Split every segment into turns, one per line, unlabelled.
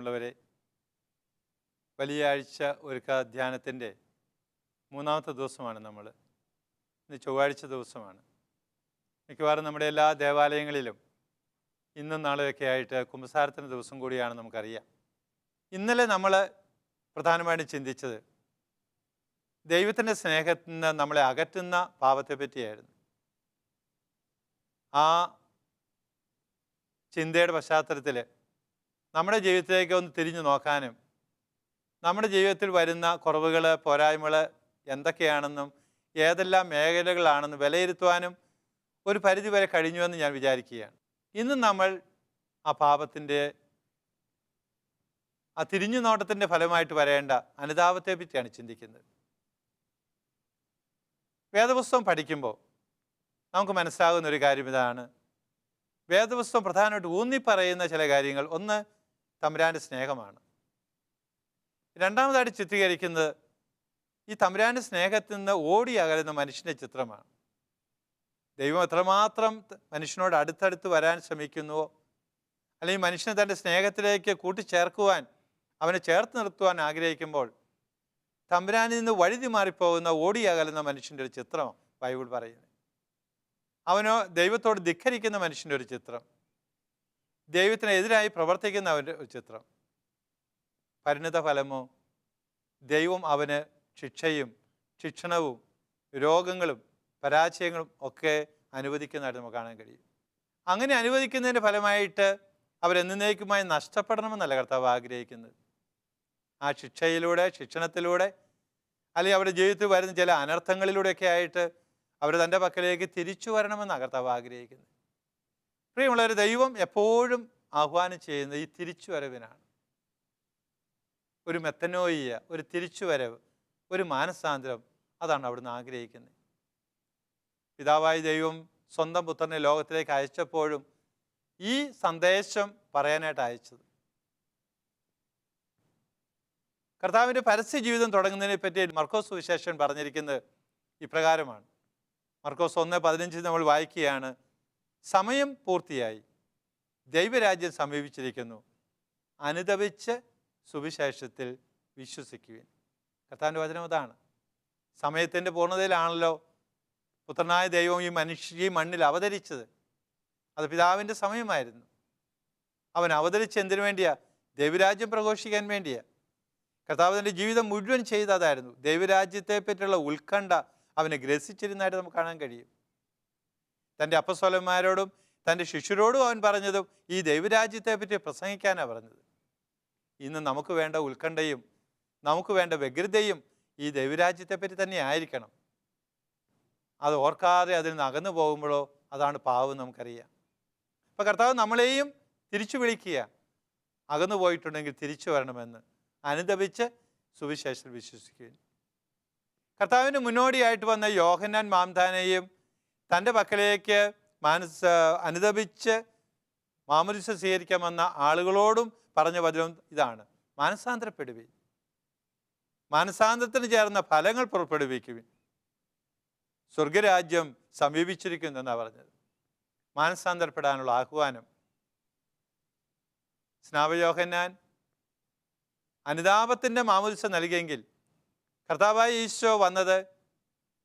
പ്രിയമുള്ളവരെ, വലിയ ആഴ്ച ഒരുക്ക ധ്യാനത്തിൻ്റെ മൂന്നാമത്തെ ദിവസമാണ് നമ്മൾ. ഇന്ന് ചൊവ്വാഴ്ച ദിവസമാണ്. മിക്കവാറും നമ്മുടെ എല്ലാ ദേവാലയങ്ങളിലും ഇന്നും നാളെയൊക്കെ ആയിട്ട് കുമ്പസാരത്തിൻ്റെ ദിവസം കൂടിയാണ് നമുക്കറിയാം. ഇന്നലെ നമ്മൾ പ്രധാനമായിട്ടും ചിന്തിച്ചത് ദൈവത്തിൻ്റെ സ്നേഹത്തിൽ നിന്ന് നമ്മളെ അകറ്റുന്ന പാപത്തെ പറ്റിയായിരുന്നു. ആ ചിന്തയുടെ പശ്ചാത്തലത്തിൽ നമ്മുടെ ജീവിതത്തിലേക്ക് ഒന്ന് തിരിഞ്ഞു നോക്കാനും നമ്മുടെ ജീവിതത്തിൽ വരുന്ന കുറവുകൾ, പോരായ്മകൾ എന്തൊക്കെയാണെന്നും ഏതെല്ലാം മേഖലകളാണെന്നും വിലയിരുത്തുവാനും ഒരു പരിധിവരെ കഴിഞ്ഞുവെന്ന് ഞാൻ വിചാരിക്കുകയാണ്. ഇന്ന് നമ്മൾ ആ പാപത്തിൻ്റെ, ആ തിരിഞ്ഞു നോട്ടത്തിൻ്റെ ഫലമായിട്ട് വരേണ്ട അനുതാപത്തെ പറ്റിയാണ് ചിന്തിക്കുന്നത്. വേദപുസ്തകം പഠിക്കുമ്പോൾ നമുക്ക് മനസ്സിലാകുന്ന ഒരു കാര്യം ഇതാണ്. വേദപുസ്തകം പ്രധാനമായിട്ട് ഊന്നിപ്പറയുന്ന ചില കാര്യങ്ങൾ, ഒന്ന് തമ്പുരാൻ്റെ സ്നേഹമാണ്. രണ്ടാമതായിട്ട് ചിത്രീകരിക്കുന്നത് ഈ തമ്പുരാൻ്റെ സ്നേഹത്തിൽ നിന്ന് ഓടി അകലുന്ന മനുഷ്യൻ്റെ ചിത്രമാണ്. ദൈവം എത്രമാത്രം മനുഷ്യനോട് അടുത്തടുത്ത് വരാൻ ശ്രമിക്കുന്നുവോ, അല്ലെങ്കിൽ മനുഷ്യനെ തൻ്റെ സ്നേഹത്തിലേക്ക് കൂട്ടിച്ചേർക്കുവാൻ, അവനെ ചേർത്ത് നിർത്തുവാൻ ആഗ്രഹിക്കുമ്പോൾ തമ്പുരാനിൽ നിന്ന് വഴുതി മാറിപ്പോകുന്ന ഓടി അകലുന്ന മനുഷ്യൻ്റെ ഒരു ചിത്രം ബൈബിൾ പറയുന്നത്. അവനോ ദൈവത്തോട് ധിക്കരിക്കുന്ന മനുഷ്യൻ്റെ ഒരു ചിത്രം, ദൈവത്തിനെതിരായി പ്രവർത്തിക്കുന്ന അവൻ്റെ ഒരു ചിത്രം. പരിണിത ഫലമോ ദൈവം അവന് ശിക്ഷയും ശിക്ഷണവും രോഗങ്ങളും പരാജയങ്ങളും ഒക്കെ അനുവദിക്കുന്നതായിട്ട് നമുക്ക് കാണാൻ കഴിയും. അങ്ങനെ അനുവദിക്കുന്നതിൻ്റെ ഫലമായിട്ട് അവരെന്നേക്കുമായി നഷ്ടപ്പെടണമെന്നല്ല കർത്താവ് ആഗ്രഹിക്കുന്നത്. ആ ശിക്ഷയിലൂടെ, ശിക്ഷണത്തിലൂടെ, അല്ലെങ്കിൽ അവരുടെ ജീവിതത്തിൽ വരുന്ന ചില അനർത്ഥങ്ങളിലൂടെയൊക്കെ ആയിട്ട് അവർ തൻ്റെ പക്കലേക്ക് തിരിച്ചു വരണമെന്നാണ് കർത്താവ് ആഗ്രഹിക്കുന്നത്. പ്രിയമുള്ളവർ, ദൈവം എപ്പോഴും ആഹ്വാനം ചെയ്യുന്നത് ഈ തിരിച്ചുവരവിനാണ്. ഒരു മെത്തനോയിയ, ഒരു തിരിച്ചുവരവ്, ഒരു മാനസാന്തരം, അതാണ് അവിടുന്ന് ആഗ്രഹിക്കുന്നത്. പിതാവായ ദൈവം സ്വന്തം പുത്രനെ ലോകത്തിലേക്ക് അയച്ചപ്പോഴും ഈ സന്ദേശം പറയാനായിട്ട് അയച്ചത്. കർത്താവിൻ്റെ പരസ്യ ജീവിതം തുടങ്ങുന്നതിനെ പറ്റി മർക്കോസ് സുവിശേഷൻ പറഞ്ഞിരിക്കുന്നത് ഇപ്രകാരമാണ്. മർക്കോസ് 1:15 നമ്മൾ വായിക്കുകയാണ്: സമയം പൂർത്തിയായി, ദൈവരാജ്യം സമീപിച്ചിരിക്കുന്നു, അനുതപിച്ച് സുവിശേഷത്തിൽ വിശ്വസിക്കുവിൻ. കർത്താവിൻ്റെ വചനം അതാണ്. സമയത്തിൻ്റെ പൂർണ്ണതയിലാണല്ലോ പുത്രനായ ദൈവം ഈ മണ്ണിൽ അവതരിച്ചത്. അത് പിതാവിൻ്റെ സമയമായിരുന്നു. അവൻ അവതരിച്ച് എന്തിനു വേണ്ടിയാ? ദൈവരാജ്യം പ്രഘോഷിക്കാൻ വേണ്ടിയാ. കർത്താവ് തൻ്റെ ജീവിതം മുഴുവൻ ചെയ്തതായിരുന്നു. ദൈവരാജ്യത്തെ പറ്റിയുള്ള ഉത്കണ്ഠ അവനെ ഗ്രസിച്ചിരുന്നതായിട്ട് നമുക്ക് കാണാൻ കഴിയും. തൻ്റെ അപ്പസ്തലന്മാരോടും തൻ്റെ ശിഷ്യരോടും അവൻ പറഞ്ഞതും ഈ ദൈവരാജ്യത്തെ പറ്റി പ്രസംഗിക്കാനാണ് പറഞ്ഞത്. ഇന്ന് നമുക്ക് വേണ്ട ഉത്കണ്ഠയും നമുക്ക് വേണ്ട വ്യഗ്രതയും ഈ ദൈവരാജ്യത്തെപ്പറ്റി തന്നെ ആയിരിക്കണം. അത് ഓർക്കാതെ അതിൽ നിന്ന് അകന്നു പോകുമ്പോഴോ അതാണ് പാവം നമുക്കറിയാം. അപ്പോൾ കർത്താവ് നമ്മളെയും തിരിച്ചു വിളിക്കുക, അകന്നു പോയിട്ടുണ്ടെങ്കിൽ തിരിച്ചു വരണമെന്ന്, അനുതപിച്ച് സുവിശേഷത്തിൽ വിശ്വസിക്കുകയും. കർത്താവിന് മുന്നോടിയായിട്ട് വന്ന യോഹന്നാൻ മാംദാനെയും തൻ്റെ പക്കലേക്ക് അനുതപിച്ച് മാമോദീസ സ്വീകരിക്കാൻ വന്ന ആളുകളോടും പറഞ്ഞ വചനം ഇതാണ്: മാനസാന്തരപ്പെടുവിൻ, മാനസാന്തരത്തിന് ചേർന്ന ഫലങ്ങൾ പുറപ്പെടുവിക്കുവിൻ, സ്വർഗരാജ്യം സമീപിച്ചിരിക്കുന്നു എന്നാണ് പറഞ്ഞത്. മാനസാന്തരപ്പെടാനുള്ള ആഹ്വാനം. സ്നാപയോഹന്നാൻ അനുതാപത്തിൻ്റെ മാമോദീസ നൽകിയെങ്കിൽ കർത്താവായ ഈശോ വന്നത്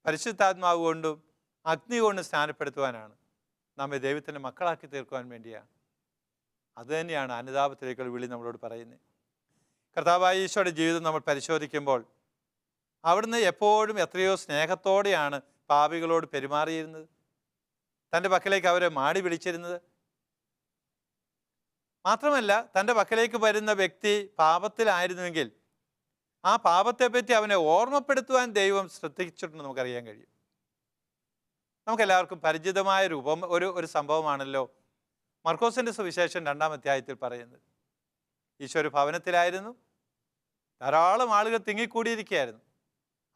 പരിശുദ്ധാത്മാവ് കൊണ്ടും അഗ്നി കൊണ്ടും സ്നാനപ്പെടുത്തുവാനാണ്, നമ്മെ ദൈവത്തിൻ്റെ മക്കളാക്കി തീർക്കുവാൻ വേണ്ടിയാണ്. അതുതന്നെയാണ് അനുതാപത്തിലേക്കുള്ള വിളി നമ്മളോട് പറയുന്നത്. കർത്താവായ ഈശോയുടെ ജീവിതം നമ്മൾ പരിശോധിക്കുമ്പോൾ അവിടുന്ന് എപ്പോഴും എത്രയോ സ്നേഹത്തോടെയാണ് പാപികളോട് പെരുമാറിയിരുന്നത്. തൻ്റെ പക്കലേക്ക് അവരെ മാടി വിളിച്ചിരുന്നത്. മാത്രമല്ല, തൻ്റെ പക്കലേക്ക് വരുന്ന വ്യക്തി പാപത്തിലായിരുന്നുവെങ്കിൽ ആ പാപത്തെപ്പറ്റി അവനെ ഓർമ്മപ്പെടുത്തുവാൻ ദൈവം ശ്രദ്ധിച്ചിട്ടുണ്ടെന്ന് നമുക്കറിയാൻ കഴിയും. നമുക്കെല്ലാവർക്കും പരിചിതമായ ഒരു സംഭവമാണല്ലോ മർക്കോസിൻ്റെ സുവിശേഷം 2-ാം അധ്യായത്തിൽ പറയുന്നത്. ഈശോ ഒരു ഭവനത്തിലായിരുന്നു. ധാരാളം ആളുകൾ തിങ്ങിക്കൂടിയിരിക്കുകയായിരുന്നു.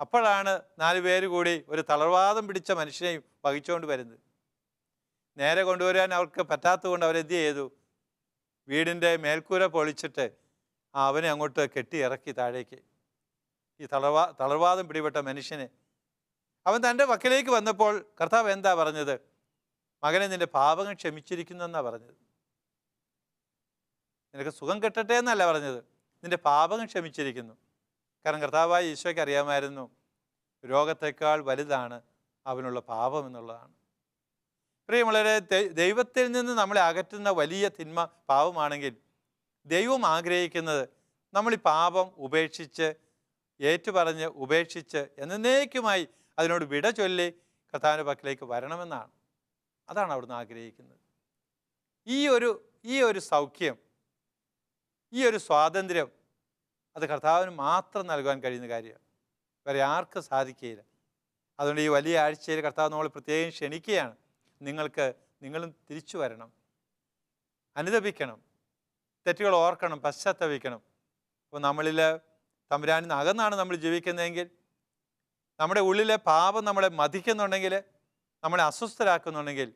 അപ്പോഴാണ് 4 പേര് കൂടി ഒരു തളർവാദം പിടിച്ച മനുഷ്യനെയും വഹിച്ചുകൊണ്ട് വരുന്നത്. നേരെ കൊണ്ടുവരാൻ അവർക്ക് പറ്റാത്തത് കൊണ്ട് അവരെന്ത് ചെയ്തു? വീടിൻ്റെ മേൽക്കൂര പൊളിച്ചിട്ട് അവനെ അങ്ങോട്ട് കെട്ടി ഇറക്കി താഴേക്ക്. ഈ തളർവാദം പിടിപെട്ട മനുഷ്യനെ അവൻ തൻ്റെ പക്കലേക്ക് വന്നപ്പോൾ കർത്താവ് എന്താ പറഞ്ഞത്? മകനെ, നിന്റെ പാപങ്ങൾ ക്ഷമിച്ചിരിക്കുന്നു എന്നാണ് പറഞ്ഞത്. നിനക്ക് സുഖം കിട്ടട്ടെ എന്നല്ല പറഞ്ഞത്, നിന്റെ പാപം ക്ഷമിച്ചിരിക്കുന്നു. കാരണം കർത്താവായ ഈശോയ്ക്ക് അറിയാമായിരുന്നു രോഗത്തെക്കാൾ വലുതാണ് അവനുള്ള പാപം എന്നുള്ളതാണ്. പ്രിയമുള്ളവരെ, ദൈവത്തിൽ നിന്ന് നമ്മളെ അകറ്റുന്ന വലിയ തിന്മ പാപമാണെങ്കിൽ ദൈവം ആഗ്രഹിക്കുന്നത് നമ്മൾ ഈ പാപം ഉപേക്ഷിച്ച്, ഏറ്റുപറഞ്ഞ് ഉപേക്ഷിച്ച് എന്നേക്കുമായി അതിനോട് വിട ചൊല്ലി കർത്താവിൻ്റെ പക്കലേക്ക് വരണമെന്നാണ്. അതാണ് അവിടുന്ന് ആഗ്രഹിക്കുന്നത്. ഈ ഒരു സൗഖ്യം, ഈ ഒരു സ്വാതന്ത്ര്യം അത് കർത്താവിന് മാത്രം നൽകാൻ കഴിയുന്ന കാര്യമാണ്, വേറെ ആർക്കും സാധിക്കുകയില്ല. അതുകൊണ്ട് ഈ വലിയ ആഴ്ചയിൽ കർത്താവ് നമ്മൾ പ്രത്യേകം ക്ഷണിക്കുകയാണ്, നിങ്ങളും തിരിച്ചു വരണം, അനുതപിക്കണം, തെറ്റുകൾ ഓർക്കണം, പശ്ചാത്തപിക്കണം. അപ്പോൾ നമ്മളിൽ തമ്പുരാനിൽ അകന്നാണ് നമ്മൾ ജീവിക്കുന്നതെങ്കിൽ, നമ്മുടെ ഉള്ളിലെ പാപം നമ്മളെ മതിക്കുന്നുണ്ടെങ്കിൽ, നമ്മളെ അസ്വസ്ഥരാക്കുന്നുണ്ടെങ്കിൽ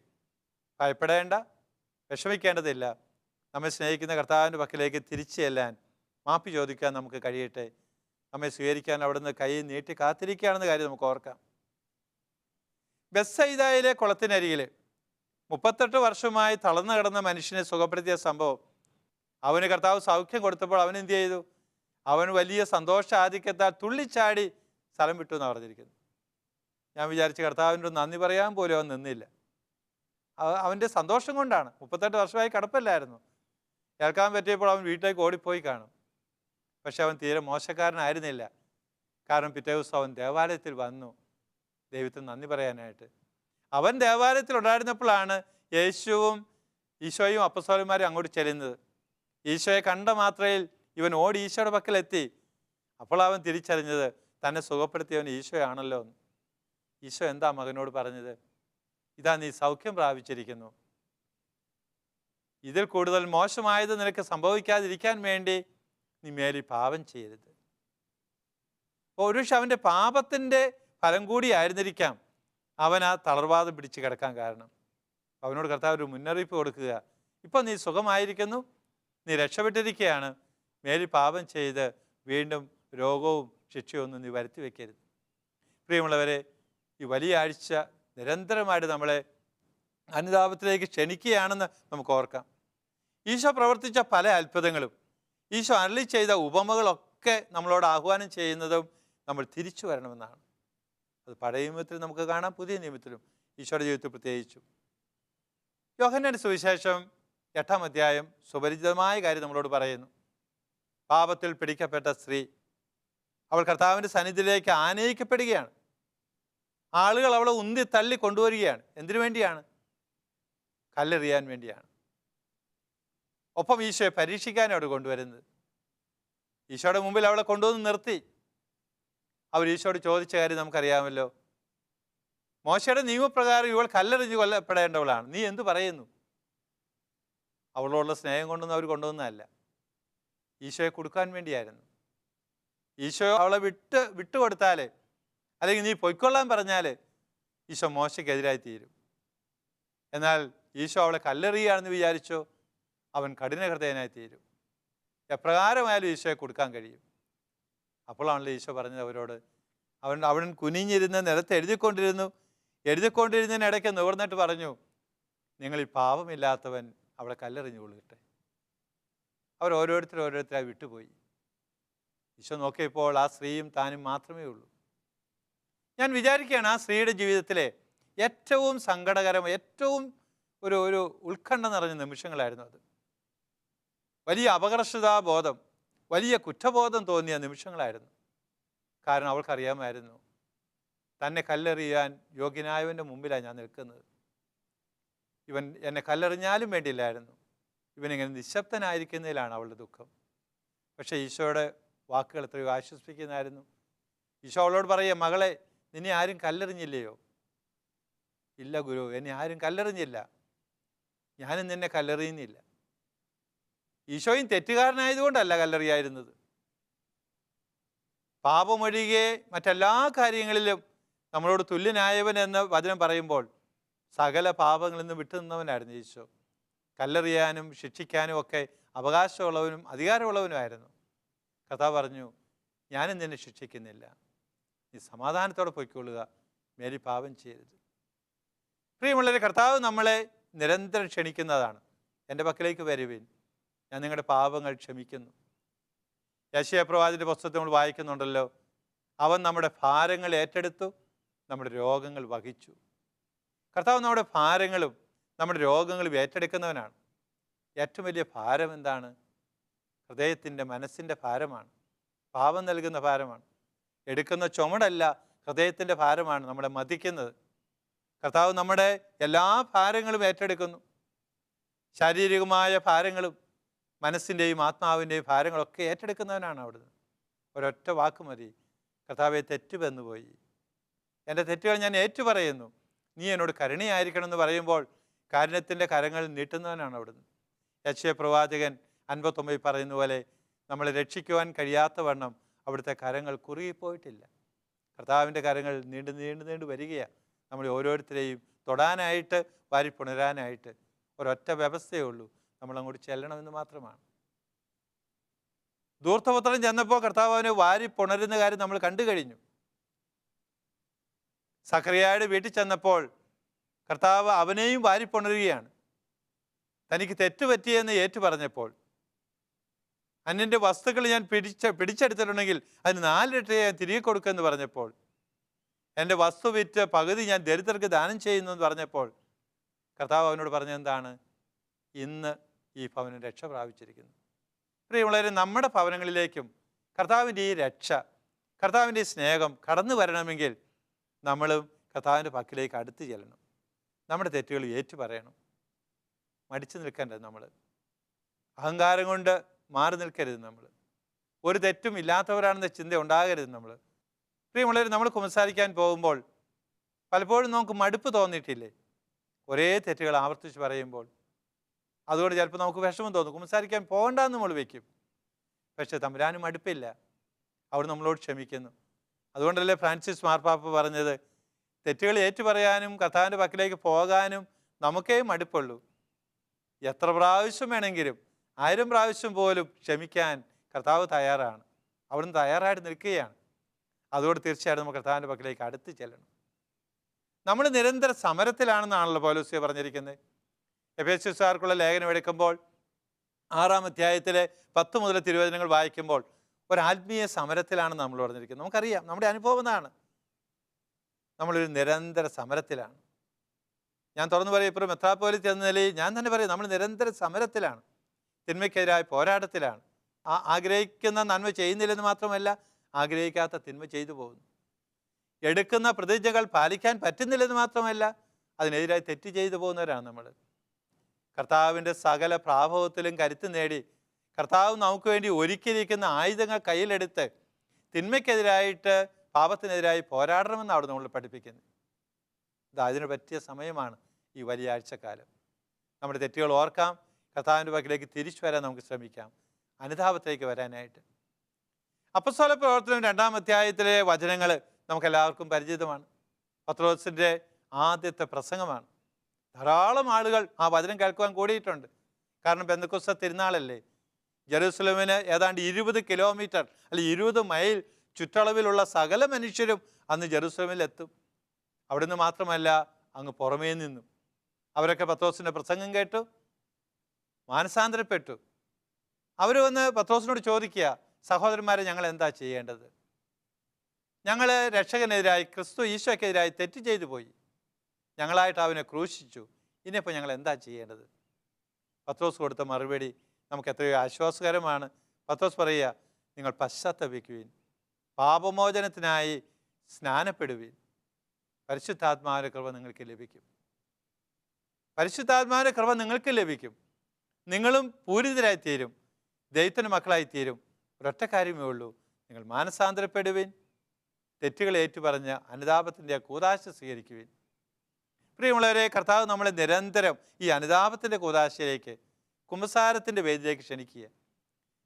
ഭയപ്പെടേണ്ട, വിഷമിക്കേണ്ടതില്ല. നമ്മെ സ്നേഹിക്കുന്ന കർത്താവിൻ്റെ പക്കലേക്ക് തിരിച്ചു ചെല്ലാൻ, മാപ്പി ചോദിക്കാൻ നമുക്ക് കഴിയട്ടെ. നമ്മെ സ്വീകരിക്കാൻ അവിടുന്ന് കൈ നീട്ടി കാത്തിരിക്കുകയാണെന്ന കാര്യം നമുക്ക് ഓർക്കാം. ബെത്സയിദയിലെ കുളത്തിനരികിൽ 38 വർഷമായി തളർന്നു കിടന്ന മനുഷ്യനെ സുഖപ്പെടുത്തിയ സംഭവം, അവന് കർത്താവ് സൗഖ്യം കൊടുത്തപ്പോൾ അവൻ എന്ത് ചെയ്തു? അവൻ വലിയ സന്തോഷാധിക്യത്താൽ തുള്ളിച്ചാടി സ്ഥലം വിട്ടു എന്നാണ് പറഞ്ഞിരിക്കുന്നത്. ഞാൻ വിചാരിച്ച് കർത്താവിൻ്റെ നന്ദി പറയാൻ പോലും അവൻ നിന്നില്ല. അവൻ്റെ സന്തോഷം കൊണ്ടാണ്. 38 വർഷമായി കിടപ്പല്ലായിരുന്നു. കേൾക്കാൻ പറ്റിയപ്പോൾ അവൻ വീട്ടിലേക്ക് ഓടിപ്പോയി കാണും. പക്ഷെ അവൻ തീരെ മോശക്കാരനായിരുന്നില്ല. കാരണം പിറ്റേ ദിവസം അവൻ ദേവാലയത്തിൽ വന്നു ദൈവത്തിന് നന്ദി പറയാനായിട്ട്. അവൻ ദേവാലയത്തിൽ ഉണ്ടായിരുന്നപ്പോഴാണ് ഈശോയും അപ്പസ്തോലന്മാരും അങ്ങോട്ട് ചെല്ലുന്നത്. ഈശോയെ കണ്ട മാത്രയിൽ ഇവൻ ഓടി ഈശോയുടെ പക്കലെത്തി. അപ്പോൾ അവൻ തിരിച്ചറിഞ്ഞത് തന്നെ സുഖപ്പെടുത്തിയവൻ ഈശോയാണല്ലോ എന്ന്. ഈശോ എന്താ മകനോട് പറഞ്ഞത്? ഇതാ നീ സൗഖ്യം പ്രാപിച്ചിരിക്കുന്നു, ഇതിൽ കൂടുതൽ മോശമായത് നിനക്ക് സംഭവിക്കാതിരിക്കാൻ വേണ്ടി നീ മേലിൽ പാപം ചെയ്യരുത്. അപ്പോൾ ഒരുപക്ഷെ അവൻ്റെ പാപത്തിൻ്റെ ഫലം കൂടി ആയിരുന്നിരിക്കാം അവൻ ആ തളർവാദം പിടിച്ച് കിടക്കാൻ കാരണം. അവനോട് കർത്താവ് ഒരു മുന്നറിയിപ്പ് കൊടുക്കുക, ഇപ്പം നീ സുഖമായിരിക്കുന്നു, നീ രക്ഷപ്പെട്ടിരിക്കുകയാണ്, മേലിൽ പാപം ചെയ്ത് വീണ്ടും രോഗവും ശിക്ഷയൊന്നും നീ വരുത്തി വയ്ക്കരുത്. പ്രിയമുള്ളവരെ, ഈ വലിയ ആഴ്ച നിരന്തരമായിട്ട് നമ്മളെ അനുതാപത്തിലേക്ക് ക്ഷണിക്കുകയാണെന്ന് നമുക്ക് ഓർക്കാം. ഈശോ പ്രവർത്തിച്ച പല അത്ഭുതങ്ങളും, ഈശോ അരുളി ചെയ്ത ഉപമകളൊക്കെ നമ്മളോട് ആഹ്വാനം ചെയ്യുന്നതും നമ്മൾ തിരിച്ചു വരണമെന്നാണ്. അത് പഴയ നിയമത്തിൽ നമുക്ക് കാണാം, പുതിയ നിയമത്തിലും ഈശോയുടെ ജീവിതത്തിൽ പ്രത്യേകിച്ചും. യോഹന്നാന്റെ സുവിശേഷം 8-ാം അധ്യായം സുപരിചിതമായ കാര്യം നമ്മളോട് പറയുന്നു. പാപത്തിൽ പിടിക്കപ്പെട്ട സ്ത്രീ, അവൾ കർത്താവിൻ്റെ സന്നിധിയിലേക്ക് ആനയിക്കപ്പെടുകയാണ്. ആളുകൾ അവളെ ഉന്തി തള്ളി കൊണ്ടുവരികയാണ്. എന്തിനു വേണ്ടിയാണ്? കല്ലെറിയാൻ വേണ്ടിയാണ്. ഒപ്പം ഈശോയെ പരീക്ഷിക്കാനും അവിടെ കൊണ്ടുവരുന്നത്. ഈശോയുടെ മുമ്പിൽ അവളെ കൊണ്ടുവന്ന് നിർത്തി. അവർ ഈശോയോട് ചോദിച്ച കാര്യം നമുക്കറിയാമല്ലോ. മോശയുടെ നിയമപ്രകാരം ഇവൾ കല്ലെറിഞ്ഞ് കൊല്ലപ്പെടേണ്ടവളാണ്, നീ എന്തു പറയുന്നു? അവളോടുള്ള സ്നേഹം കൊണ്ടൊന്നും അവർ കൊണ്ടുവന്നതല്ല, ഈശോയെ കൊടുക്കാൻ വേണ്ടിയായിരുന്നു. ഈശോ അവളെ വിട്ടുകൊടുത്താൽ, അല്ലെങ്കിൽ നീ പൊയ്ക്കൊള്ളാൻ പറഞ്ഞാൽ ഈശോ മോശയ്ക്കെതിരായി തീരും. എന്നാൽ ഈശോ അവളെ കല്ലെറിയുകയാണെന്ന് വിചാരിച്ചോ, അവൻ കഠിനഹൃദയനായി തീരും. എപ്രകാരമായാലും ഈശോയെ കൊടുക്കാൻ കഴിയും. അപ്പോഴാണല്ലോ ഈശോ പറഞ്ഞത് അവരോട്, അവൻ കുനിഞ്ഞിരുന്ന് നിലത്ത് എഴുതിക്കൊണ്ടിരുന്നതിനിടയ്ക്ക് നിവർന്നിട്ട് പറഞ്ഞു, നിങ്ങൾ ഈ പാപമില്ലാത്തവൻ അവളെ കല്ലെറിഞ്ഞു കൊള്ളട്ടെ. അവർ ഓരോരുത്തരായി വിട്ടുപോയി. ഈശോ നോക്കിയപ്പോൾ ആ സ്ത്രീയും താനും മാത്രമേ ഉള്ളൂ. ഞാൻ വിചാരിക്കുകയാണ്, ആ സ്ത്രീയുടെ ജീവിതത്തിലെ ഏറ്റവും സങ്കടകരം, ഏറ്റവും ഒരു ഉത്കണ്ഠ നിറഞ്ഞ നിമിഷങ്ങളായിരുന്നു അത്. വലിയ അപകർഷതാബോധം, വലിയ കുറ്റബോധം തോന്നിയ നിമിഷങ്ങളായിരുന്നു. കാരണം അവൾക്കറിയാമായിരുന്നു, തന്നെ കല്ലെറിയാൻ യോഗ്യനായവൻ്റെ മുമ്പിലാണ് ഞാൻ നിൽക്കുന്നത്. ഇവൻ എന്നെ കല്ലെറിഞ്ഞാലും വേണ്ടിയില്ലായിരുന്നു. ഇവനിങ്ങനെ നിശബ്ദനായിരിക്കുന്നതിലാണ് അവളുടെ ദുഃഖം. പക്ഷേ ഈശോയുടെ വാക്കുകൾ എത്രയോ ആശ്വസിപ്പിക്കുന്നതായിരുന്നു. ഈശോ അവളോട് പറയുക, മകളെ, നിന്നെ ആരും കല്ലെറിഞ്ഞില്ലയോ? ഇല്ല ഗുരു, എന്നെ ആരും കല്ലെറിഞ്ഞില്ല, ഞാനും നിന്നെ കല്ലെറിയുന്നില്ല. ഈശോയും തെറ്റുകാരനായതുകൊണ്ടല്ല കല്ലെറിയായിരുന്നത്. പാപമൊഴികെ മറ്റെല്ലാ കാര്യങ്ങളിലും നമ്മളോട് തുല്യനായവൻ എന്ന് വചനം പറയുമ്പോൾ സകല പാപങ്ങളിൽ നിന്ന് വിട്ടുനിന്നവനായിരുന്നു ഈശോ. കല്ലെറിയാനും ശിക്ഷിക്കാനും ഒക്കെ അവകാശമുള്ളവനും അധികാരമുള്ളവനുമായിരുന്നു. കർത്താവ് പറഞ്ഞു, ഞാനും നിന്നെ ശിക്ഷിക്കുന്നില്ല, നീ സമാധാനത്തോടെ പൊയ്ക്കൊള്ളുക, മേലിൽ പാപം ചെയ്യരുത്. പ്രിയമുള്ളവരെ, കർത്താവ് നമ്മളെ നിരന്തരം ക്ഷണിക്കുന്നതാണ്. എൻ്റെ പക്കലേക്ക് വരുവിൻ, ഞാൻ നിങ്ങളുടെ പാപങ്ങൾ ക്ഷമിക്കുന്നു. യെശയ്യാ പ്രവാചകന്റെ പുസ്തകത്തിൽ നമ്മൾ വായിക്കുന്നുണ്ടല്ലോ, അവൻ നമ്മുടെ ഭാരങ്ങൾ ഏറ്റെടുത്തു, നമ്മുടെ രോഗങ്ങൾ വഹിച്ചു. കർത്താവ് നമ്മുടെ ഭാരങ്ങളും നമ്മുടെ രോഗങ്ങളും ഏറ്റെടുക്കുന്നവനാണ്. ഏറ്റവും വലിയ ഭാരം എന്താണ്? ഹൃദയത്തിൻ്റെ, മനസ്സിൻ്റെ ഭാരമാണ്. പാപം നൽകുന്ന ഭാരമാണ്. എടുക്കുന്ന ചുമടല്ല, ഹൃദയത്തിൻ്റെ ഭാരമാണ് നമ്മളെ മതിക്കുന്നത്. കർത്താവ് നമ്മുടെ എല്ലാ ഭാരങ്ങളും ഏറ്റെടുക്കുന്നു. ശാരീരികമായ ഭാരങ്ങളും മനസ്സിൻ്റെയും ആത്മാവിൻ്റെയും ഭാരങ്ങളൊക്കെ ഏറ്റെടുക്കുന്നവനാണ് അവിടുന്ന്. ഒരൊറ്റ വാക്ക് മതി, കർത്താവെ തെറ്റ് വന്നുപോയി, എൻ്റെ തെറ്റുകൾ ഞാൻ ഏറ്റുപറയുന്നു, നീ എന്നോട് കരുണയായിരിക്കണം എന്ന് പറയുമ്പോൾ കാരുണ്യത്തിൻ്റെ കരങ്ങൾ നീട്ടുന്നവനാണ് അവിടുന്ന്. യെശയ്യാ പ്രവാചകൻ 59 പറയുന്ന പോലെ നമ്മളെ രക്ഷിക്കുവാൻ കഴിയാത്ത വണ്ണം അവിടുത്തെ കരങ്ങൾ കുറുകിപ്പോയിട്ടില്ല. കർത്താവിൻ്റെ കരങ്ങൾ നീണ്ടു നീണ്ടു നീണ്ടു വരികയാണ് നമ്മൾ ഓരോരുത്തരെയും തൊടാനായിട്ട്, വാരിപ്പുണരാനായിട്ട്. ഒരൊറ്റ വ്യവസ്ഥയേ ഉള്ളൂ, നമ്മളങ്ങോട്ട് ചെല്ലണമെന്ന് മാത്രമാണ്. ധൂർത്തപുത്രൻ ചെന്നപ്പോൾ കർത്താവ് അവനെ വാരിപ്പുണരുന്ന കാര്യം നമ്മൾ കണ്ടു കഴിഞ്ഞു. സഖറിയായുടെ വീട്ടിൽ ചെന്നപ്പോൾ കർത്താവ് അവനെയും വാരിപ്പുണരുകയാണ്. തനിക്ക് തെറ്റുപറ്റിയെന്ന് ഏറ്റു പറഞ്ഞപ്പോൾ, അന്യൻ്റെ വസ്തുക്കൾ ഞാൻ പിടിച്ചെടുത്തിട്ടുണ്ടെങ്കിൽ അതിന് 4 ഇരട്ടി ഞാൻ തിരികെ കൊടുക്കുമെന്ന് പറഞ്ഞപ്പോൾ, എൻ്റെ വസ്തു വിറ്റ് പകുതി ഞാൻ ദരിദ്രർക്ക് ദാനം ചെയ്യുന്നു എന്ന് പറഞ്ഞപ്പോൾ കർത്താവ് അവനോട് പറഞ്ഞെന്താണ്? ഇന്ന് ഈ ഭവനം രക്ഷ പ്രാപിച്ചിരിക്കുന്നു. പ്രിയമുള്ളവരെ, നമ്മുടെ ഭവനങ്ങളിലേക്കും കർത്താവിൻ്റെ ഈ രക്ഷ, കർത്താവിൻ്റെ ഈ സ്നേഹം കടന്നു വരണമെങ്കിൽ നമ്മളും കർത്താവിൻ്റെ പക്കലേക്ക് അടുത്ത് ചെല്ലണം. നമ്മുടെ തെറ്റുകൾ ഏറ്റു പറയണം. മടിച്ചു നിൽക്കരുത്. നമ്മൾ അഹങ്കാരം കൊണ്ട് മാറി നിൽക്കരുത്. നമ്മൾ ഒരു തെറ്റും ഇല്ലാത്തവരാണെന്ന ചിന്ത ഉണ്ടാകരുത്. നമ്മൾ പ്രിയമുള്ളവർ, നമ്മൾ കുമ്പസാരിക്കാൻ പോകുമ്പോൾ പലപ്പോഴും നമുക്ക് മടുപ്പ് തോന്നിയിട്ടില്ലേ? ഒരേ തെറ്റുകൾ ആവർത്തിച്ച് പറയുമ്പോൾ. അതുകൊണ്ട് ചിലപ്പോൾ നമുക്ക് വിഷമം തോന്നും, കുമ്പസാരിക്കാൻ പോകണ്ടെന്ന് നമ്മൾ വയ്ക്കും. പക്ഷേ തമ്പുരാനും മടുപ്പില്ല, അവർ നമ്മളോട് ക്ഷമിക്കുന്നു. അതുകൊണ്ടല്ലേ ഫ്രാൻസിസ് മാർപ്പാപ്പ പറഞ്ഞത്, തെറ്റുകൾ ഏറ്റു പറയാനും കർത്താവിൻ്റെ പക്കലേക്ക് പോകാനും നമുക്കേ മടുപ്പുള്ളൂ. എത്ര പ്രാവശ്യം വേണമെങ്കിലും, 1000 പ്രാവശ്യം പോലും ക്ഷമിക്കാൻ കർത്താവ് തയ്യാറാണ്. അവിടുന്ന് തയ്യാറായിട്ട് നിൽക്കുകയാണ്. അതുകൊണ്ട് തീർച്ചയായിട്ടും നമുക്ക് കർത്താവിൻ്റെ പക്കലേക്ക് അടുത്ത് ചെല്ലണം. നമ്മൾ നിരന്തര സമരത്തിലാണെന്നാണല്ലോ പൗലോസ് പറഞ്ഞിരിക്കുന്നത്. എഫേസ്യർക്കുള്ള ലേഖനം എടുക്കുമ്പോൾ 6-ാം അധ്യായത്തിലെ 10 മുതൽ തിരുവചനങ്ങൾ വായിക്കുമ്പോൾ ഒരു ആത്മീയ സമരത്തിലാണെന്ന് നമ്മൾ പറഞ്ഞിരിക്കുന്നത്. നമുക്കറിയാം, നമ്മുടെ അനുഭവം എന്നാണ്. നമ്മളൊരു നിരന്തര സമരത്തിലാണ്. ഞാൻ തുറന്നു പറയും, ഇപ്പോൾ മെത്രാപ്പോലീത്ത എന്ന നിലയിൽ ഞാൻ തന്നെ പറയും, നമ്മൾ നിരന്തര സമരത്തിലാണ്, തിന്മയ്ക്കെതിരായ പോരാട്ടത്തിലാണ്. ആഗ്രഹിക്കുന്ന നന്മ ചെയ്യുന്നില്ലെന്ന് മാത്രമല്ല, ആഗ്രഹിക്കാത്ത തിന്മ ചെയ്തു പോകുന്നു. എടുക്കുന്ന പ്രതിജ്ഞകൾ പാലിക്കാൻ പറ്റുന്നില്ലെന്ന് മാത്രമല്ല, അതിനെതിരായി തെറ്റ് ചെയ്തു പോകുന്നവരാണ് നമ്മൾ. കർത്താവിൻ്റെ സകല പ്രാഭവത്തിലും കരുത്ത് നേടി കർത്താവ് നമുക്ക് വേണ്ടി ഒരുക്കിയിരിക്കുന്ന ആയുധങ്ങൾ കയ്യിലെടുത്ത് തിന്മയ്ക്കെതിരായിട്ട്, പാപത്തിനെതിരായി പോരാടണമെന്ന് അവിടെ നമ്മൾ പഠിപ്പിക്കുന്നത്. ഇത് അതിന് പറ്റിയ സമയമാണ് ഈ വലിയ ആഴ്ചക്കാലം. നമ്മുടെ തെറ്റുകൾ ഓർക്കാം, കർത്താവിൻ്റെ പക്കലേക്ക് തിരിച്ചു വരാൻ നമുക്ക് ശ്രമിക്കാം, അനുതാപത്തിലേക്ക് വരാനായിട്ട്. അപ്പസ്തോല പ്രവർത്തനം 2-ാം അധ്യായത്തിലെ വചനങ്ങൾ നമുക്കെല്ലാവർക്കും പരിചിതമാണ്. പത്രോസിൻ്റെ ആദ്യത്തെ പ്രസംഗമാണ്. ധാരാളം ആളുകൾ ആ വചനം കേൾക്കുവാൻ കൂടിയിട്ടുണ്ട്. കാരണം പെന്തക്കോസ്ത് തിരുനാളല്ലേ. ജെറുസലേമിന് ഏതാണ്ട് 20 കിലോമീറ്റർ അല്ലെങ്കിൽ 20 മൈൽ ചുറ്റളവിലുള്ള സകല മനുഷ്യരും അന്ന് ജെറുസലേമിലെത്തും. അവിടുന്ന് മാത്രമല്ല, അങ്ങ് പുറമേ നിന്നും അവരൊക്കെ പത്രോസിൻ്റെ പ്രസംഗം കേട്ടു, മാനസാന്തരപ്പെട്ടു. അവർ വന്ന് പത്രോസിനോട് ചോദിക്കുക, സഹോദരന്മാരെ, ഞങ്ങൾ എന്താ ചെയ്യേണ്ടത്? ഞങ്ങൾ രക്ഷകനെതിരായി, ക്രിസ്തു ഈശോയ്ക്കെതിരായി തെറ്റ് ചെയ്തു പോയി, ഞങ്ങളായിട്ട് അവനെ ക്രൂശിച്ചു, ഇനിയിപ്പോൾ ഞങ്ങൾ എന്താ ചെയ്യേണ്ടത്? പത്രോസ് കൊടുത്ത മറുപടി നമുക്ക് എത്രയോ ആശ്വാസകരമാണ്. പത്രോസ് പറയുക, നിങ്ങൾ പശ്ചാത്തപിക്കുവിൻ, പാപമോചനത്തിനായി സ്നാനപ്പെടുവിൻ, പരിശുദ്ധാത്മാവിൻ്റെ കൃപ നിങ്ങൾക്ക് ലഭിക്കും. പരിശുദ്ധാത്മാവിൻ്റെ കൃപ നിങ്ങൾക്ക് ലഭിക്കും. നിങ്ങളും പൂരിതരായിത്തീരും, ദൈവത്തിൻ്റെ മക്കളായിത്തീരും. ഒരൊറ്റ കാര്യമേ ഉള്ളൂ, നിങ്ങൾ മാനസാന്തരപ്പെടുവിൻ, തെറ്റുകൾ ഏറ്റുപറഞ്ഞ് അനുതാപത്തിൻ്റെ കൂദാശ സ്വീകരിക്കുവിൻ. പ്രിയമുള്ളവരെ, കർത്താവ് നമ്മളെ നിരന്തരം ഈ അനുതാപത്തിൻ്റെ കൂദാശയിലേക്ക്, കുമ്പസാരത്തിൻ്റെ വേദിയിലേക്ക് ക്ഷണിക്കുക.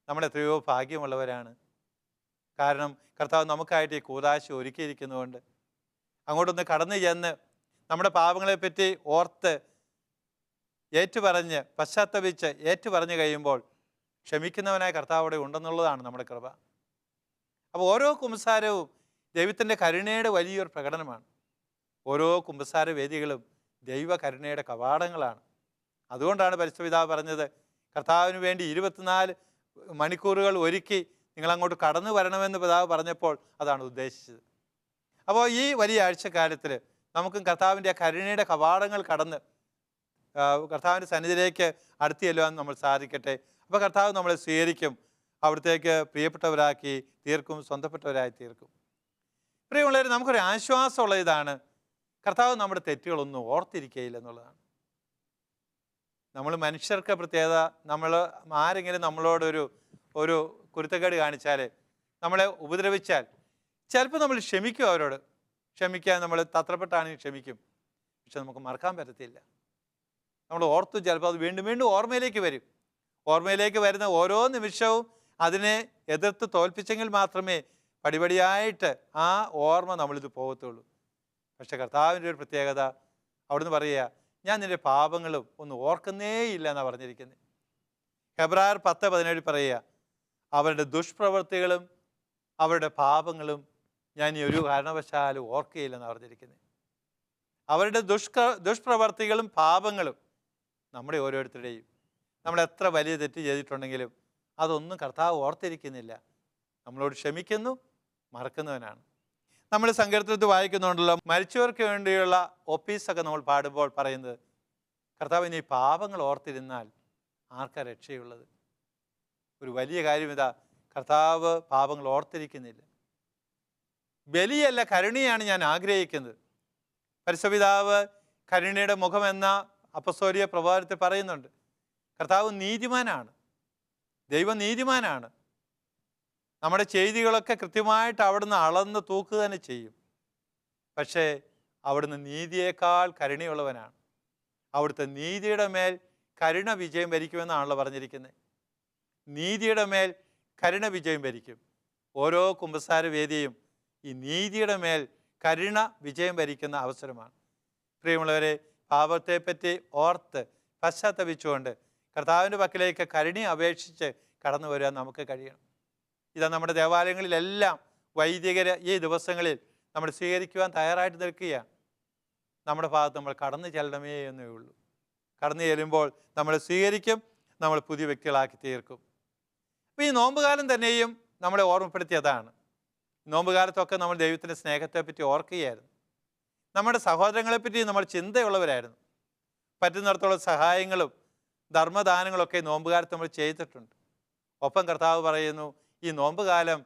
നമ്മൾ എത്രയോ ഭാഗ്യമുള്ളവരാണ്. കാരണം കർത്താവ് നമുക്കായിട്ട് ഈ കൂദാശ ഒരുക്കിയിരിക്കുന്നതുകൊണ്ട് അങ്ങോട്ടൊന്ന് കടന്നു ചെന്ന് നമ്മുടെ പാപങ്ങളെപ്പറ്റി ഓർത്ത് ഏറ്റുപറഞ്ഞ്, പശ്ചാത്തപിച്ച് ഏറ്റുപറഞ്ഞു കഴിയുമ്പോൾ ക്ഷമിക്കുന്നവനായ കർത്താവ് അവിടെ ഉണ്ടെന്നുള്ളതാണ് നമ്മുടെ കൃപ. അപ്പോൾ ഓരോ കുമ്പസാരവും ദൈവത്തിൻ്റെ കരുണയുടെ വലിയൊരു പ്രകടനമാണ്. ഓരോ കുമ്പസാര വേദികളും ദൈവ കരുണയുടെ കവാടങ്ങളാണ്. അതുകൊണ്ടാണ് പരിശുദ്ധ പിതാവ് പറഞ്ഞത്, കർത്താവിന് വേണ്ടി 24 മണിക്കൂറുകൾ ഒരുക്കി നിങ്ങളങ്ങോട്ട് കടന്നു വരണമെന്ന് പിതാവ് പറഞ്ഞപ്പോൾ അതാണ് ഉദ്ദേശിച്ചത്. അപ്പോൾ ഈ വലിയ ആഴ്ചക്കാലത്തിൽ നമുക്കും കർത്താവിൻ്റെ ആ കരുണയുടെ കവാടങ്ങൾ കടന്ന് കർത്താവിൻ്റെ സന്നിധിയിലേക്ക് അടുത്ത് ചെല്ലുവാൻ നമ്മൾ സാധിക്കട്ടെ. അപ്പോൾ കർത്താവ് നമ്മളെ സ്വീകരിക്കും, അവിടത്തേക്ക് പ്രിയപ്പെട്ടവരാക്കി തീർക്കും, സ്വന്തപ്പെട്ടവരായി തീർക്കും. പ്രിയമുള്ളവർ, നമുക്കൊരു ആശ്വാസമുള്ള ഇതാണ്, കർത്താവ് നമ്മുടെ തെറ്റുകളൊന്നും ഓർത്തിരിക്കുകയില്ല എന്നുള്ളതാണ്. നമ്മൾ മനുഷ്യർക്ക് പ്രത്യേകത, നമ്മൾ ആരെങ്കിലും നമ്മളോടൊരു ഒരു കുരുത്തക്കേട് കാണിച്ചാൽ, നമ്മളെ ഉപദ്രവിച്ചാൽ ചിലപ്പോൾ നമ്മൾ ക്ഷമിക്കും, അവരോട് ക്ഷമിക്കാൻ നമ്മൾ തത്രപ്പെട്ടാണെങ്കിൽ ക്ഷമിക്കും. പക്ഷെ നമുക്ക് മറക്കാൻ പറ്റത്തില്ല. നമ്മൾ ഓർത്തു ചിലപ്പോൾ അത് വീണ്ടും വീണ്ടും ഓർമ്മയിലേക്ക് വരും. ഓർമ്മയിലേക്ക് വരുന്ന ഓരോ നിമിഷവും അതിനെ എതിർത്ത് തോൽപ്പിച്ചെങ്കിൽ മാത്രമേ പടിപടിയായിട്ട് ആ ഓർമ്മ നമ്മളിത് പോകത്തുള്ളൂ. പക്ഷെ കർത്താവിൻ്റെ ഒരു പ്രത്യേകത, അവിടുന്ന് പറയുക, ഞാൻ നിൻ്റെ പാപങ്ങളും ഒന്നും ഓർക്കുന്നേ ഇല്ല എന്നാണ് പറഞ്ഞിരിക്കുന്നത്. ഹെബ്രായർ 10:17 പറയുക, അവരുടെ ദുഷ്പ്രവൃത്തികളും അവരുടെ പാപങ്ങളും ഞാൻ ഈ ഒരു കാരണവശാലും ഓർക്കുകയില്ലെന്നാണ് പറഞ്ഞിരിക്കുന്നത്. അവരുടെ ദുഷ്പ്രവർത്തികളും പാപങ്ങളും നമ്മുടെ ഓരോരുത്തരുടെയും, നമ്മൾ എത്ര വലിയ തെറ്റ് ചെയ്തിട്ടുണ്ടെങ്കിലും അതൊന്നും കർത്താവ് ഓർത്തിരിക്കുന്നില്ല. നമ്മളോട് ക്ഷമിക്കുന്നു, മറക്കുന്നവനാണ്. നമ്മൾ സങ്കീർത്തനത്തിൽ വായിക്കുന്നുണ്ടല്ലോ, മരിച്ചവർക്ക് വേണ്ടിയുള്ള ഒപ്പീസൊക്കെ നമ്മൾ പാടുമ്പോൾ പറയുന്നത്, കർത്താവിന് ഈ പാപങ്ങൾ ഓർത്തിരുന്നാൽ ആർക്കാ രക്ഷയുള്ളത്? ഒരു വലിയ കാര്യം ഇതാ, കർത്താവ് പാപങ്ങൾ ഓർത്തിരിക്കുന്നില്ല. ബലിയല്ല, കരുണയാണ് ഞാൻ ആഗ്രഹിക്കുന്നത്. പരിശുദ്ധപിതാവ് കരുണയുടെ മുഖമെന്ന അപ്പസ്തോലിക പ്രഭാവത്തിൽ പറയുന്നുണ്ട്. കർത്താവ് നീതിമാനാണ്, ദൈവം നീതിമാനാണ്. നമ്മുടെ ചെയ്തികളൊക്കെ കൃത്യമായിട്ട് അവിടുന്ന് അളന്ന് തൂക്കുക തന്നെ ചെയ്യും. പക്ഷേ അവിടുന്ന് നീതിയേക്കാൾ കരുണയുള്ളവനാണ്. അവിടുത്തെ നീതിയുടെ മേൽ കരുണ വിജയം ഭരിക്കുമെന്നാണല്ലോ പറഞ്ഞിരിക്കുന്നത്. നീതിയുടെ മേൽ കരുണ വിജയം ഭരിക്കും. ഓരോ കുമ്പസാര വേദിയും ഈ നീതിയുടെ മേൽ കരുണ വിജയം ഭരിക്കുന്ന അവസരമാണ്. പ്രിയമുള്ളവരെ, പാപത്തെപ്പറ്റി ഓർത്ത് പശ്ചാത്തപിച്ചുകൊണ്ട് കർത്താവിൻ്റെ പക്കലേക്ക് കരുണയെ അപേക്ഷിച്ച് കടന്നു വരാൻ നമുക്ക് കഴിയണം. ഇതാ നമ്മുടെ ദേവാലയങ്ങളിലെല്ലാം വൈദികർ ഈ ദിവസങ്ങളിൽ നമ്മൾ സ്വീകരിക്കുവാൻ തയ്യാറായിട്ട് നിൽക്കുകയാണ്. നമ്മുടെ ഭാഗത്ത് നമ്മൾ കടന്നു ചെല്ലണമേ എന്നേ ഉള്ളൂ. കടന്നു ചെല്ലുമ്പോൾ നമ്മൾ സ്വീകരിക്കും, നമ്മൾ പുതിയ വ്യക്തികളാക്കി തീർക്കും. അപ്പോൾ ഈ നോമ്പുകാലം തന്നെയും നമ്മളെ ഓർമ്മപ്പെടുത്തിയതാണ്. നോമ്പുകാലത്തൊക്കെ നമ്മൾ ദൈവത്തിൻ്റെ സ്നേഹത്തെപ്പറ്റി ഓർക്കുകയായിരുന്നു. നമ്മുടെ സഹോദരങ്ങളെപ്പറ്റി നമ്മൾ ചിന്തയുള്ളവരായിരുന്നു. പറ്റുന്നിടത്തോളം സഹായങ്ങളും ധർമ്മദാനങ്ങളൊക്കെ നോമ്പുകാലത്ത് നമ്മൾ ചെയ്തിട്ടുണ്ട്. ഒപ്പം കർത്താവ് പറയുന്നു, ഈ നോമ്പുകാലം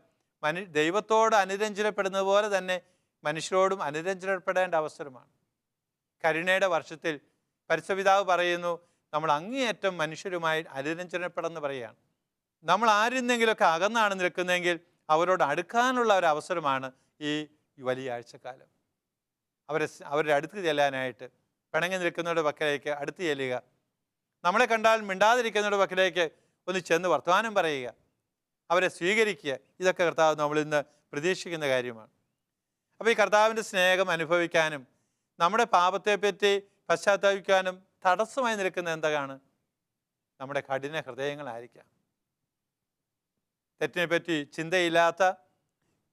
ദൈവത്തോട് അനുരഞ്ജനപ്പെടുന്നത് പോലെ തന്നെ മനുഷ്യരോടും അനുരഞ്ജനപ്പെടേണ്ട അവസരമാണ്. കരുണയുടെ വർഷത്തിൽ പരിശുദ്ധപിതാവ് പറയുന്നു, നമ്മൾ അങ്ങേയറ്റം മനുഷ്യരുമായി അനുരഞ്ജനപ്പെടെന്ന് പറയുകയാണ്. നമ്മൾ ആരെന്നെങ്കിലുമൊക്കെ അകന്നാണ് നിൽക്കുന്നതെങ്കിൽ അവരോട് അടുക്കാനുള്ള ഒരു അവസരമാണ് ഈ വലിയ ആഴ്ചക്കാലം. അവരുടെ അടുത്ത് ചെല്ലാനായിട്ട്, പിണങ്ങി നിൽക്കുന്നവരുടെ പക്കലേക്ക് അടുത്ത് ചെല്ലുക, നമ്മളെ കണ്ടാൽ മിണ്ടാതിരിക്കുന്നവരുടെ പക്കലേക്ക് ഒന്ന് ചെന്ന് വർത്തമാനം പറയുക, അവരെ സ്വീകരിക്കുക. ഇതൊക്കെ കർത്താവ് നമ്മളിന്ന് പ്രതീക്ഷിക്കുന്ന കാര്യമാണ്. അപ്പോൾ ഈ കർത്താവിൻ്റെ സ്നേഹം അനുഭവിക്കാനും നമ്മുടെ പാപത്തെപ്പറ്റി പശ്ചാത്തപിക്കാനും തടസ്സമായി നിൽക്കുന്ന എന്താണ്? നമ്മുടെ കഠിന ഹൃദയങ്ങളായിരിക്കാം. തെറ്റിനെപ്പറ്റി ചിന്തയില്ലാത്ത,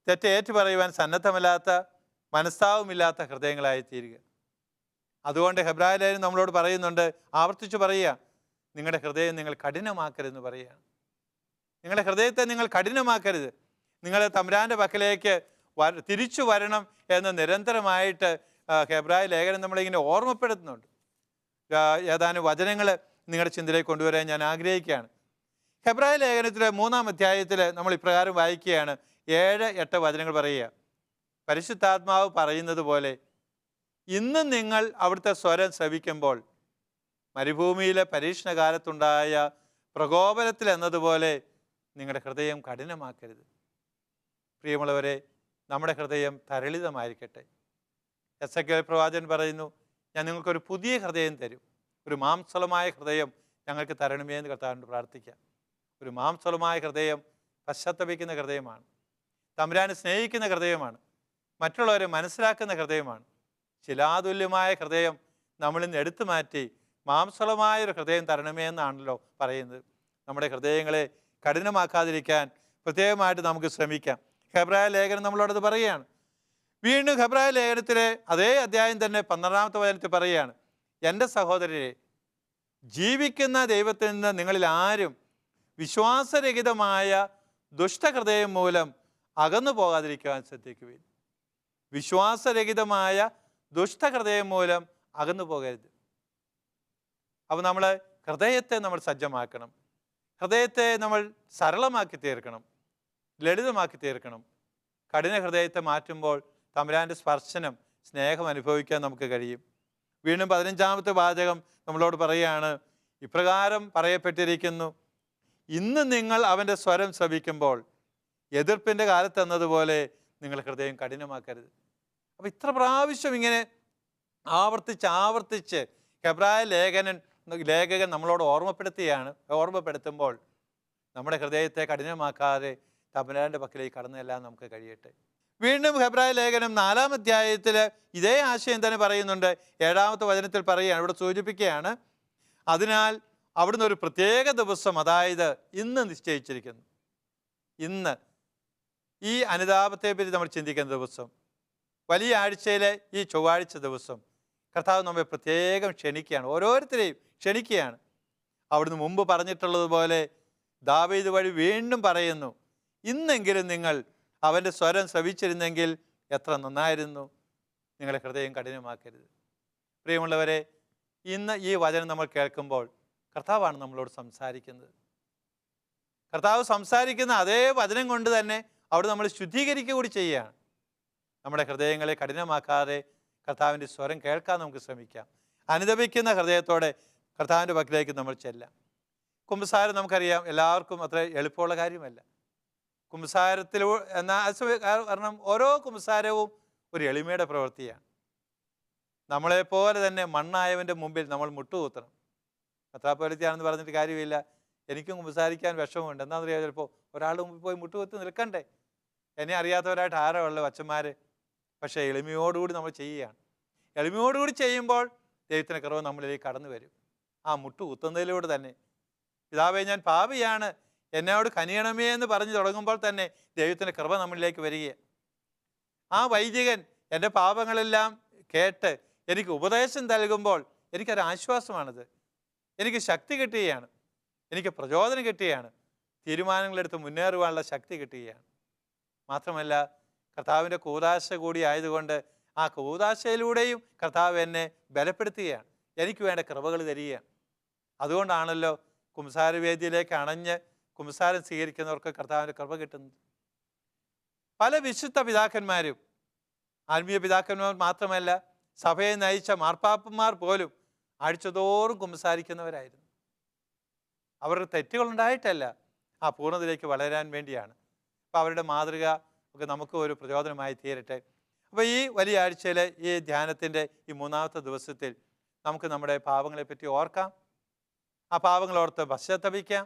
തെറ്റ് ഏറ്റുപറയുവാൻ സന്നദ്ധമല്ലാത്ത, മനസ്താവുമില്ലാത്ത ഹൃദയങ്ങളായി തീരുക. അതുകൊണ്ട് ഹെബ്രായ ലേഖനം നമ്മളോട് പറയുന്നുണ്ട്, ആവർത്തിച്ച് പറയുക, നിങ്ങളുടെ ഹൃദയം നിങ്ങൾ കഠിനമാക്കരുതെന്ന് പറയുകയാണ്. നിങ്ങളുടെ ഹൃദയത്തെ നിങ്ങൾ കഠിനമാക്കരുത്. നിങ്ങൾ തമ്പുരാൻ്റെ പക്കലേക്ക് തിരിച്ചു വരണം എന്ന് നിരന്തരമായിട്ട് ഹെബ്രായ ലേഖനം നമ്മളിങ്ങനെ ഓർമ്മപ്പെടുത്തുന്നുണ്ട്. ഏതാനും വചനങ്ങൾ നിങ്ങളുടെ ചിന്തയിലേക്ക് കൊണ്ടുവരാൻ ഞാൻ ആഗ്രഹിക്കുകയാണ്. ഹെബ്രായ ലേഖനത്തിലെ 3-ാം അധ്യായത്തിൽ നമ്മൾ ഇപ്രകാരം വായിക്കുകയാണ്. 7-8 വചനങ്ങൾ പറയുക. പരിശുദ്ധാത്മാവ് പറയുന്നത് പോലെ, ഇന്നും നിങ്ങൾ അവിടുത്തെ സ്വരം ശ്രവിക്കുമ്പോൾ മരുഭൂമിയിലെ പരീക്ഷണകാലത്തുണ്ടായ പ്രകോപനത്തിൽ എന്നതുപോലെ നിങ്ങളുടെ ഹൃദയം കഠിനമാക്കരുത്. പ്രിയമുള്ളവരെ, നമ്മുടെ ഹൃദയം തരളിതമായിരിക്കട്ടെ. എസെക്കിയേൽ പ്രവാചകൻ പറയുന്നു, ഞാൻ നിങ്ങൾക്കൊരു പുതിയ ഹൃദയം തരും, ഒരു മാംസളമായ ഹൃദയം ഞങ്ങൾക്ക് തരണമേ എന്ന് കർത്താവിനോട് പ്രാർത്ഥിക്കാം. ഒരു മാംസളമായ ഹൃദയം പശ്ചാത്തപിക്കുന്ന ഹൃദയമാണ്, തമ്പുരാനെ സ്നേഹിക്കുന്ന ഹൃദയമാണ്, മറ്റുള്ളവരെ മനസ്സിലാക്കുന്ന ഹൃദയമാണ്. ശിലാതുല്യമായ ഹൃദയം നമ്മളിൽ നിന്ന് എടുത്തു മാറ്റി മാംസളമായൊരു ഹൃദയം തരണമേ എന്നാണല്ലോ പറയുന്നത്. നമ്മുടെ ഹൃദയങ്ങളെ കഠിനമാക്കാതിരിക്കാൻ പ്രത്യേകമായിട്ട് നമുക്ക് ശ്രമിക്കാം. ഹെബ്രായ ലേഖനം നമ്മളോടത് പറയുകയാണ്. വീണ്ടും ഹെബ്രായ ലേഖനത്തിലെ അതേ അധ്യായം തന്നെ 12-ാമത്തെ വചനത്തിൽ പറയുകയാണ്, എൻ്റെ സഹോദരരെ, ജീവിക്കുന്ന ദൈവത്തിൽ നിന്ന് നിങ്ങളിൽ ആരും വിശ്വാസരഹിതമായ ദുഷ്ടഹൃദയം മൂലം അകന്നു പോകാതിരിക്കുവാൻ ശ്രദ്ധിക്കുവിൻ. വിശ്വാസരഹിതമായ ദുഷ്ടഹൃദയം മൂലം അകന്നു പോകരുത്. അപ്പോൾ നമ്മൾ ഹൃദയത്തെ നമ്മൾ സജ്ജമാക്കണം. ഹൃദയത്തെ നമ്മൾ സരളമാക്കി തീർക്കണം, ലളിതമാക്കി തീർക്കണം. കഠിന ഹൃദയത്തെ മാറ്റുമ്പോൾ തമ്പുരാൻ്റെ സ്പർശനം, സ്നേഹം അനുഭവിക്കാൻ നമുക്ക് കഴിയും. വീണ്ടും 15-ാമത്തെ വാചകം നമ്മളോട് പറയുകയാണ്, ഇപ്രകാരം പറയപ്പെട്ടിരിക്കുന്നു, ഇന്ന് നിങ്ങൾ അവൻ്റെ സ്വരം ശ്രവിക്കുമ്പോൾ എതിർപ്പിൻ്റെ കാലത്ത് എന്നതുപോലെ നിങ്ങൾ ഹൃദയം കഠിനമാക്കരുത്. അപ്പോൾ ഇത്ര പ്രാവശ്യം ഇങ്ങനെ ആവർത്തിച്ച് ഹെബ്രായ ലേഖകൻ നമ്മളോട് ഓർമ്മപ്പെടുത്തുമ്പോൾ നമ്മുടെ ഹൃദയത്തെ കഠിനമാക്കാതെ തമ്പുരാൻ്റെ പക്കലേക്ക് കടന്നെല്ലാം നമുക്ക് കഴിയട്ടെ. വീണ്ടും ഹെബ്രായ ലേഖനം 4-ാം അധ്യായത്തിൽ ഇതേ ആശയം തന്നെ പറയുന്നുണ്ട്. 7-ാമത്തെ വചനത്തിൽ പറയുകയാണ്, ഇവിടെ സൂചിപ്പിക്കുകയാണ്, അതിനാൽ അവിടുന്ന് ഒരു പ്രത്യേക ദിവസം, അതായത് ഇന്ന് നിശ്ചയിച്ചിരിക്കുന്നു. ഇന്ന് ഈ അനുതാപത്തെ പറ്റി നമ്മൾ ചിന്തിക്കുന്ന ദിവസം, വലിയ ആഴ്ചയിലെ ഈ ചൊവ്വാഴ്ച ദിവസം കർത്താവ് നമ്മെ പ്രത്യേകം ക്ഷണിക്കുകയാണ്, ഓരോരുത്തരെയും ക്ഷണിക്കുകയാണ്. അവിടുന്ന് മുമ്പ് പറഞ്ഞിട്ടുള്ളതുപോലെ ദാവീദ് വഴി വീണ്ടും പറയുന്നു, ഇന്നെങ്കിലും നിങ്ങൾ അവൻ്റെ സ്വരം ശ്രവിച്ചിരുന്നെങ്കിൽ എത്ര നന്നായിരുന്നു, നിങ്ങളുടെ ഹൃദയം കഠിനമാക്കരുത്. പ്രിയമുള്ളവരെ, ഇന്ന് ഈ വചനം നമ്മൾ കേൾക്കുമ്പോൾ കർത്താവാണ് നമ്മളോട് സംസാരിക്കുന്നത്. കർത്താവ് സംസാരിക്കുന്ന അതേ വചനം കൊണ്ട് തന്നെ അവിടെ നമ്മൾ ശുദ്ധീകരിക്കുക കൂടി ചെയ്യുകയാണ്. നമ്മുടെ ഹൃദയങ്ങളെ കഠിനമാക്കാതെ കർത്താവിൻ്റെ സ്വരം കേൾക്കാൻ നമുക്ക് ശ്രമിക്കാം. അനുദപിക്കുന്ന ഹൃദയത്തോടെ കർത്താവിൻ്റെ പക്കലേക്ക് നമ്മൾ ചെല്ലാം. കുമ്പസാരം നമുക്കറിയാം, എല്ലാവർക്കും അത്ര എളുപ്പമുള്ള കാര്യമല്ല. കാരണം ഓരോ കുമ്പസാരവും ഒരു എളിമയുടെ പ്രവൃത്തിയാണ്. നമ്മളെപ്പോലെ തന്നെ മണ്ണായവൻ്റെ മുമ്പിൽ നമ്മൾ മുട്ടുകുത്തണം. മെത്രാപ്പൊലീത്തയാണെന്ന് പറഞ്ഞിട്ട് കാര്യമില്ല. എനിക്കും കുമ്പസാരിക്കാൻ വിഷമമുണ്ട്. എന്താണെന്ന് അറിയാം, ചിലപ്പോൾ ഒരാളുടെ മുമ്പിൽ പോയി മുട്ടുകുത്തി നിൽക്കണ്ടേ. എന്നെ അറിയാത്തവരായിട്ട് ആരോ ഉള്ളത് അച്ഛന്മാർ. പക്ഷേ എളിമയോടുകൂടി നമ്മൾ ചെയ്യുകയാണ്. എളിമയോടുകൂടി ചെയ്യുമ്പോൾ ദൈവത്തിൻ്റെ കൃപ നമ്മളിലേക്ക് കടന്നു വരും. ആ മുട്ടുകുത്തുന്നതിലൂടെ തന്നെ, പിതാവേ ഞാൻ പാപിയാണ്, എന്നോട് കനിയണമേ എന്ന് പറഞ്ഞു തുടങ്ങുമ്പോൾ തന്നെ ദൈവത്തിൻ്റെ കൃപ നമ്മളിലേക്ക് വരികയാണ്. ആ വൈദികൻ എൻ്റെ പാപങ്ങളെല്ലാം കേട്ട് എനിക്ക് ഉപദേശം നൽകുമ്പോൾ എനിക്കൊരാശ്വാസമാണത്. എനിക്ക് ശക്തി കിട്ടുകയാണ്, എനിക്ക് പ്രചോദനം കിട്ടുകയാണ്, തീരുമാനങ്ങളെടുത്ത് മുന്നേറുവാനുള്ള ശക്തി കിട്ടുകയാണ്. മാത്രമല്ല, കർത്താവിൻ്റെ കൂദാശ കൂടി ആയതുകൊണ്ട് ആ കൂദാശയിലൂടെയും കർത്താവ് എന്നെ ബലപ്പെടുത്തുകയാണ്, എനിക്ക് വേണ്ട കൃപകൾ തരികയാണ്. അതുകൊണ്ടാണല്ലോ കുംസാരവേദിയിലേക്ക് അണഞ്ഞ് കുംസാരം സ്വീകരിക്കുന്നവർക്ക് കർത്താവിൻ്റെ കൃപ കിട്ടുന്നത്. പല വിശുദ്ധ പിതാക്കന്മാരും, ആത്മീയ പിതാക്കന്മാർ മാത്രമല്ല, സഭയെ നയിച്ച മാർപ്പാപ്പന്മാർ പോലും ആഴ്ചതോറും കുമ്പസാരിക്കുന്നവരായിരുന്നു. അവർക്ക് തെറ്റുകളുണ്ടായിട്ടല്ല, ആ പൂർണ്ണതയിലേക്ക് വളരാൻ വേണ്ടിയാണ്. അപ്പോൾ അവരുടെ മാതൃക ഒക്കെ നമുക്ക് ഒരു പ്രചോദനമായി തീരട്ടെ. അപ്പോൾ ഈ വലിയ ആഴ്ചയിലെ ഈ ധ്യാനത്തിൻ്റെ ഈ 3-ാമത്തെ ദിവസത്തിൽ നമുക്ക് നമ്മുടെ പാപങ്ങളെപ്പറ്റി ഓർക്കാം. ആ പാപങ്ങൾ ഓർത്ത് പശ്ചാത്തപിക്കാം.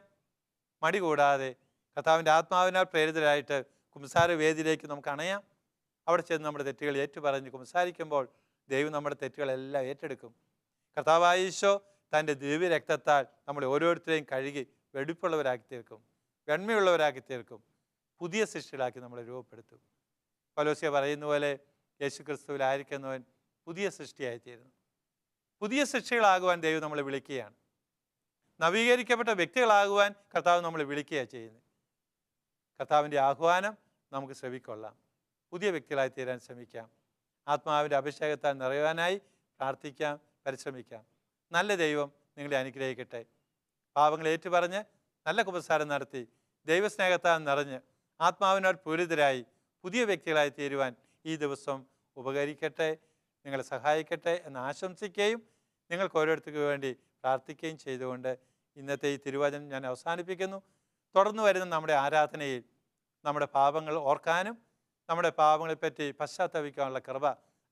മടി കൂടാതെ കർത്താവിൻ്റെ ആത്മാവിനാൽ പ്രേരിതരായിട്ട് കുമ്പസാര വേദിയിലേക്ക് നമുക്ക് അണയാം. അവിടെ ചെന്ന് നമ്മുടെ തെറ്റുകൾ ഏറ്റുപറഞ്ഞ് കുമ്പസാരിക്കുമ്പോൾ ദൈവം നമ്മുടെ തെറ്റുകളെല്ലാം ഏറ്റെടുക്കും. കർത്താവായ ഈശോ തൻ്റെ ദിവ്യ രക്തത്താൽ നമ്മളെ ഓരോരുത്തരെയും കഴുകി വെടിപ്പുള്ളവരാക്കി തീർക്കും, വെണ്മയുള്ളവരാക്കി തീർക്കും, പുതിയ സൃഷ്ടികളാക്കി നമ്മളെ രൂപപ്പെടുത്തും. പൗലോസ്യ പറയുന്ന പോലെ യേശു ക്രിസ്തുവിലായിരിക്കുന്നവൻ പുതിയ സൃഷ്ടിയായിത്തീരുന്നു. പുതിയ സൃഷ്ടികളാകുവാൻ ദൈവം നമ്മളെ വിളിക്കുകയാണ്. നവീകരിക്കപ്പെട്ട വ്യക്തികളാകുവാൻ കർത്താവ് നമ്മളെ വിളിക്കുകയാണ് ചെയ്യുന്നത്. കർത്താവിൻ്റെ ആഹ്വാനം നമുക്ക് ശ്രവിക്കൊള്ളാം. പുതിയ വ്യക്തികളായി തീരാൻ ശ്രമിക്കാം. ആത്മാവിൻ്റെ അഭിഷേകത്താൽ നിറയാനായി പ്രാർത്ഥിക്കാം, പരിശ്രമിക്കാം. നല്ല ദൈവം നിങ്ങളെ അനുഗ്രഹിക്കട്ടെ. പാപങ്ങൾ ഏറ്റുപറഞ്ഞ് നല്ല കുമ്പസാരം നടത്തി ദൈവസ്നേഹത്താൽ നിറഞ്ഞ് ആത്മാവിനാൽ പൂരിതരായി പുതിയ വ്യക്തികളായി തീരുവാൻ ഈ ദിവസം ഉപകരിക്കട്ടെ, നിങ്ങളെ സഹായിക്കട്ടെ എന്ന് ആശംസിക്കുകയും നിങ്ങൾക്ക് ഓരോരുത്തർക്ക് വേണ്ടി പ്രാർത്ഥിക്കുകയും ചെയ്തുകൊണ്ട് ഇന്നത്തെ ഈ തിരുവചനം ഞാൻ അവസാനിപ്പിക്കുന്നു. തുടർന്ന് വരുന്ന നമ്മുടെ ആരാധനയിൽ നമ്മുടെ പാപങ്ങൾ ഓർക്കാനും നമ്മുടെ പാപങ്ങളെപ്പറ്റി പശ്ചാത്തപിക്കാനുള്ള കൃപ,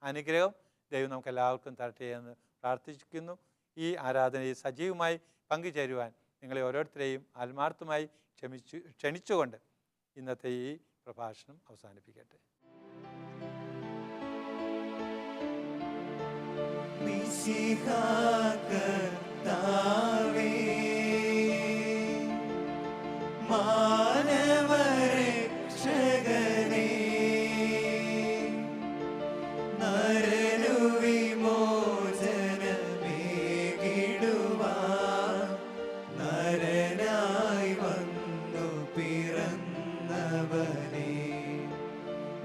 അനുഗ്രഹം ദൈവം നമുക്ക് എല്ലാവർക്കും തരട്ടെ എന്ന് പ്രാർത്ഥിക്കുന്നു. ഈ ആരാധനയിൽ സജീവമായി പങ്കുചേരുവാൻ നിങ്ങളെ ഓരോരുത്തരെയും ആത്മാർത്ഥമായി ക്ഷണിച്ചുകൊണ്ട് ഇന്നത്തെ ഈ പ്രഭാഷണം അവസാനിപ്പിക്കട്ടെ.
നരനുവിമോചനമേകിടുവാൻ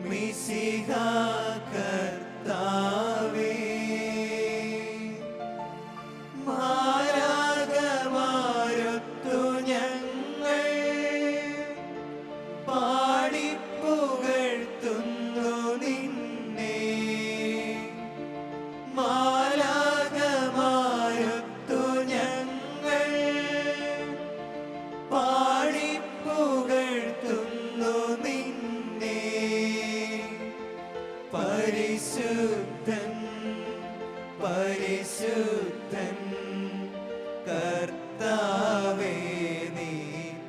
മിശിഹാ കർത്താവേ. മാലാഖമാരൊത്തു ഞങ്ങൾ പാടിപ്പുകഴ്ത്തുന്നു നിന്നെ. മാലാഖമാരൊത്തു ഞങ്ങൾ പാടിപ്പുകഴ്ത്തുന്നു നിന്നെ. പരിശുദ്ധൻ പരിശുദ്ധൻ കർത്താവേ നീ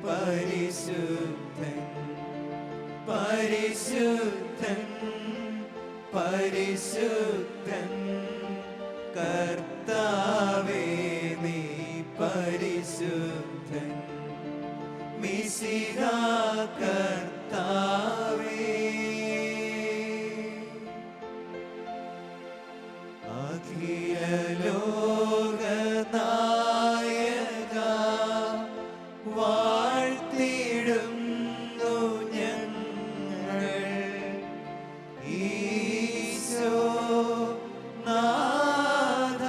പരിശുദ്ധൻ. പരിശുദ്ധൻ പരിശുദ്ധൻ കർത്താവേ നീ പരിശുദ്ധൻ. മിശിഹാ കർത്താവേ. അഖില ലോകനായക വാഴ്ത്തിടുന്നു ഞങ്ങൾ. ഈശോ നാഥ